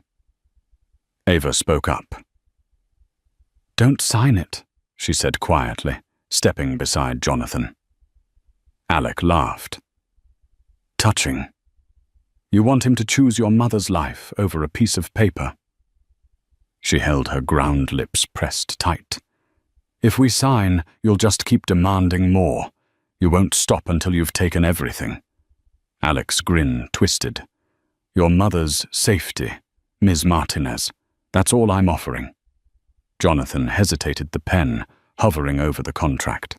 A: Ava spoke up. Don't sign it, she said quietly, stepping beside Jonathan. Alec laughed. Touching. You want him to choose your mother's life over a piece of paper. She held her ground lips pressed tight. If we sign, you'll just keep demanding more. You won't stop until you've taken everything. Alec's grin twisted. Your mother's safety, Ms. Martinez. That's all I'm offering. Jonathan hesitated the pen, hovering over the contract.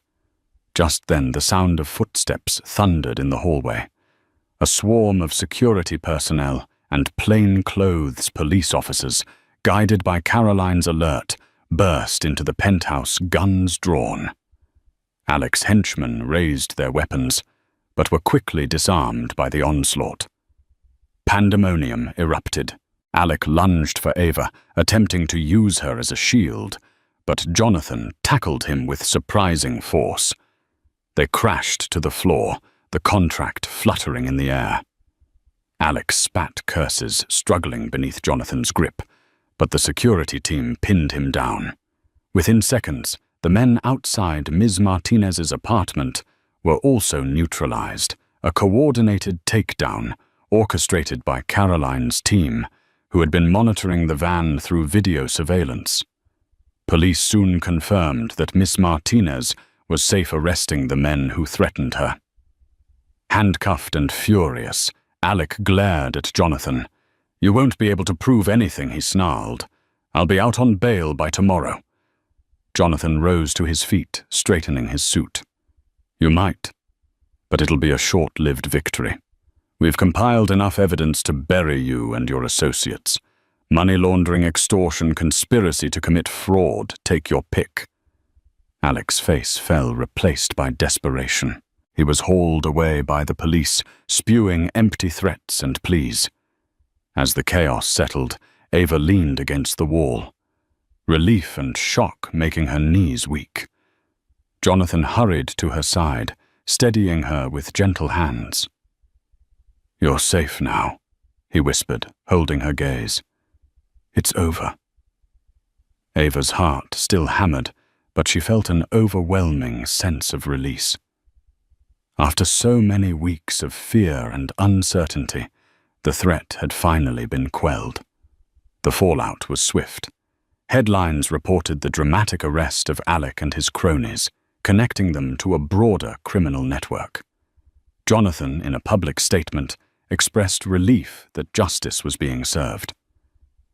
A: Just then the sound of footsteps thundered in the hallway. A swarm of security personnel and plainclothes police officers, guided by Caroline's alert, burst into the penthouse, guns drawn. Alec's henchmen raised their weapons, but were quickly disarmed by the onslaught. Pandemonium erupted. Alec lunged for Ava, attempting to use her as a shield, but Jonathan tackled him with surprising force. They crashed to the floor, the contract fluttering in the air. Alec spat curses, struggling beneath Jonathan's grip, but the security team pinned him down. Within seconds, the men outside Ms. Martinez's apartment were also neutralized, a coordinated takedown orchestrated by Caroline's team, who had been monitoring the van through video surveillance. Police soon confirmed that Miss Martinez was safe arresting the men who threatened her. Handcuffed and furious, Alec glared at Jonathan. You won't be able to prove anything, he snarled. I'll be out on bail by tomorrow. Jonathan rose to his feet, straightening his suit. You might, but it'll be a short-lived victory. We've compiled enough evidence to bury you and your associates. Money laundering, extortion, conspiracy to commit fraud, take your pick. Alec's face fell, replaced by desperation. He was hauled away by the police, spewing empty threats and pleas. As the chaos settled, Ava leaned against the wall, relief and shock making her knees weak. Jonathan hurried to her side, steadying her with gentle hands. You're safe now, he whispered, holding her gaze. It's over. Ava's heart still hammered, but she felt an overwhelming sense of release. After so many weeks of fear and uncertainty, the threat had finally been quelled. The fallout was swift. Headlines reported the dramatic arrest of Alec and his cronies, connecting them to a broader criminal network. Jonathan, in a public statement, expressed relief that justice was being served.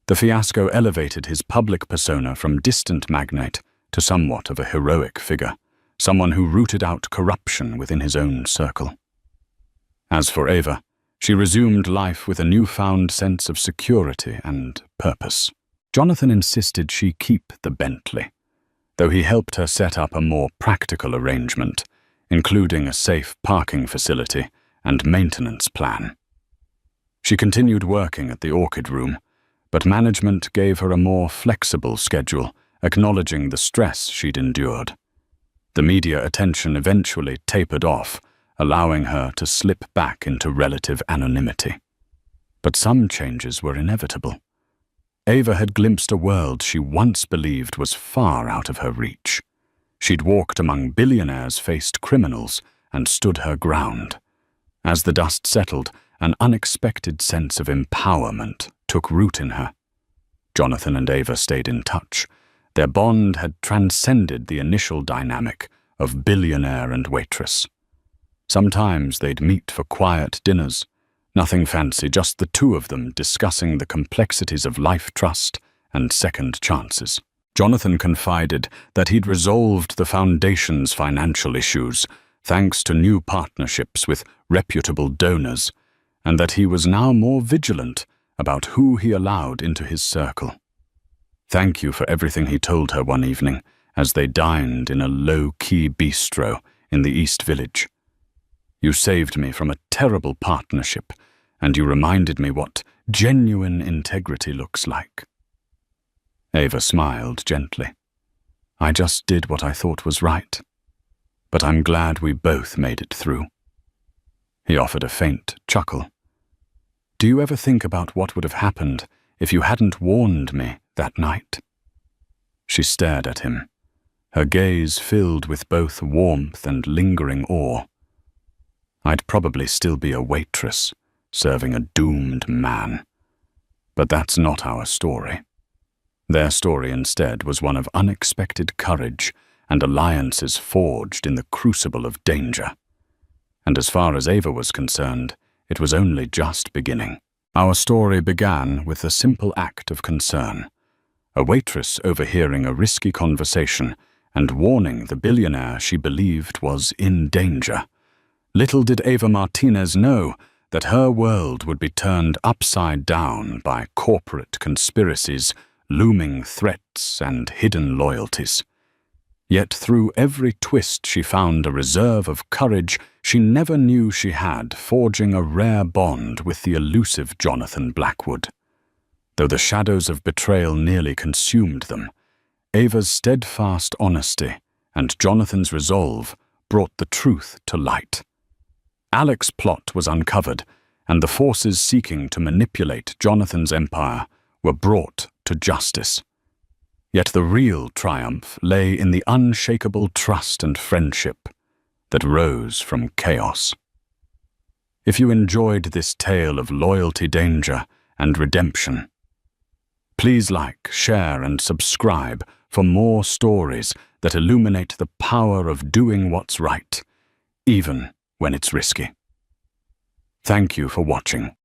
A: The fiasco elevated his public persona from distant magnate to somewhat of a heroic figure, someone who rooted out corruption within his own circle. As for Ava, she resumed life with a newfound sense of security and purpose. Jonathan insisted she keep the Bentley, though he helped her set up a more practical arrangement, including a safe parking facility and maintenance plan. She continued working at the Orchid Room, but management gave her a more flexible schedule, acknowledging the stress she'd endured. The media attention eventually tapered off, allowing her to slip back into relative anonymity. But some changes were inevitable. Ava had glimpsed a world she once believed was far out of her reach. She'd walked among billionaires, faced criminals, and stood her ground. As the dust settled, an unexpected sense of empowerment took root in her. Jonathan and Ava stayed in touch. Their bond had transcended the initial dynamic of billionaire and waitress. Sometimes they'd meet for quiet dinners, nothing fancy, just the two of them discussing the complexities of life trust and second chances. Jonathan confided that he'd resolved the foundation's financial issues thanks to new partnerships with reputable donors, and that he was now more vigilant about who he allowed into his circle. Thank you for everything, he told her one evening as they dined in a low-key bistro in the East Village. You saved me from a terrible partnership, and you reminded me what genuine integrity looks like. Ava smiled gently. I just did what I thought was right, but I'm glad we both made it through. He offered a faint chuckle. Do you ever think about what would have happened if you hadn't warned me that night? She stared at him, her gaze filled with both warmth and lingering awe. I'd probably still be a waitress, serving a doomed man. But that's not our story. Their story instead was one of unexpected courage and alliances forged in the crucible of danger. And as far as Ava was concerned, it was only just beginning. Our story began with a simple act of concern. A waitress overhearing a risky conversation and warning the billionaire she believed was in danger. Little did Ava Martinez know that her world would be turned upside down by corporate conspiracies, looming threats, and hidden loyalties. Yet through every twist she found a reserve of courage she never knew she had, forging a rare bond with the elusive Jonathan Blackwood. Though the shadows of betrayal nearly consumed them, Ava's steadfast honesty and Jonathan's resolve brought the truth to light. Alec's plot was uncovered, and the forces seeking to manipulate Jonathan's empire were brought to justice. Yet the real triumph lay in the unshakable trust and friendship that rose from chaos. If you enjoyed this tale of loyalty, danger, and redemption, please like, share, and subscribe for more stories that illuminate the power of doing what's right, even when it's risky. Thank you for watching.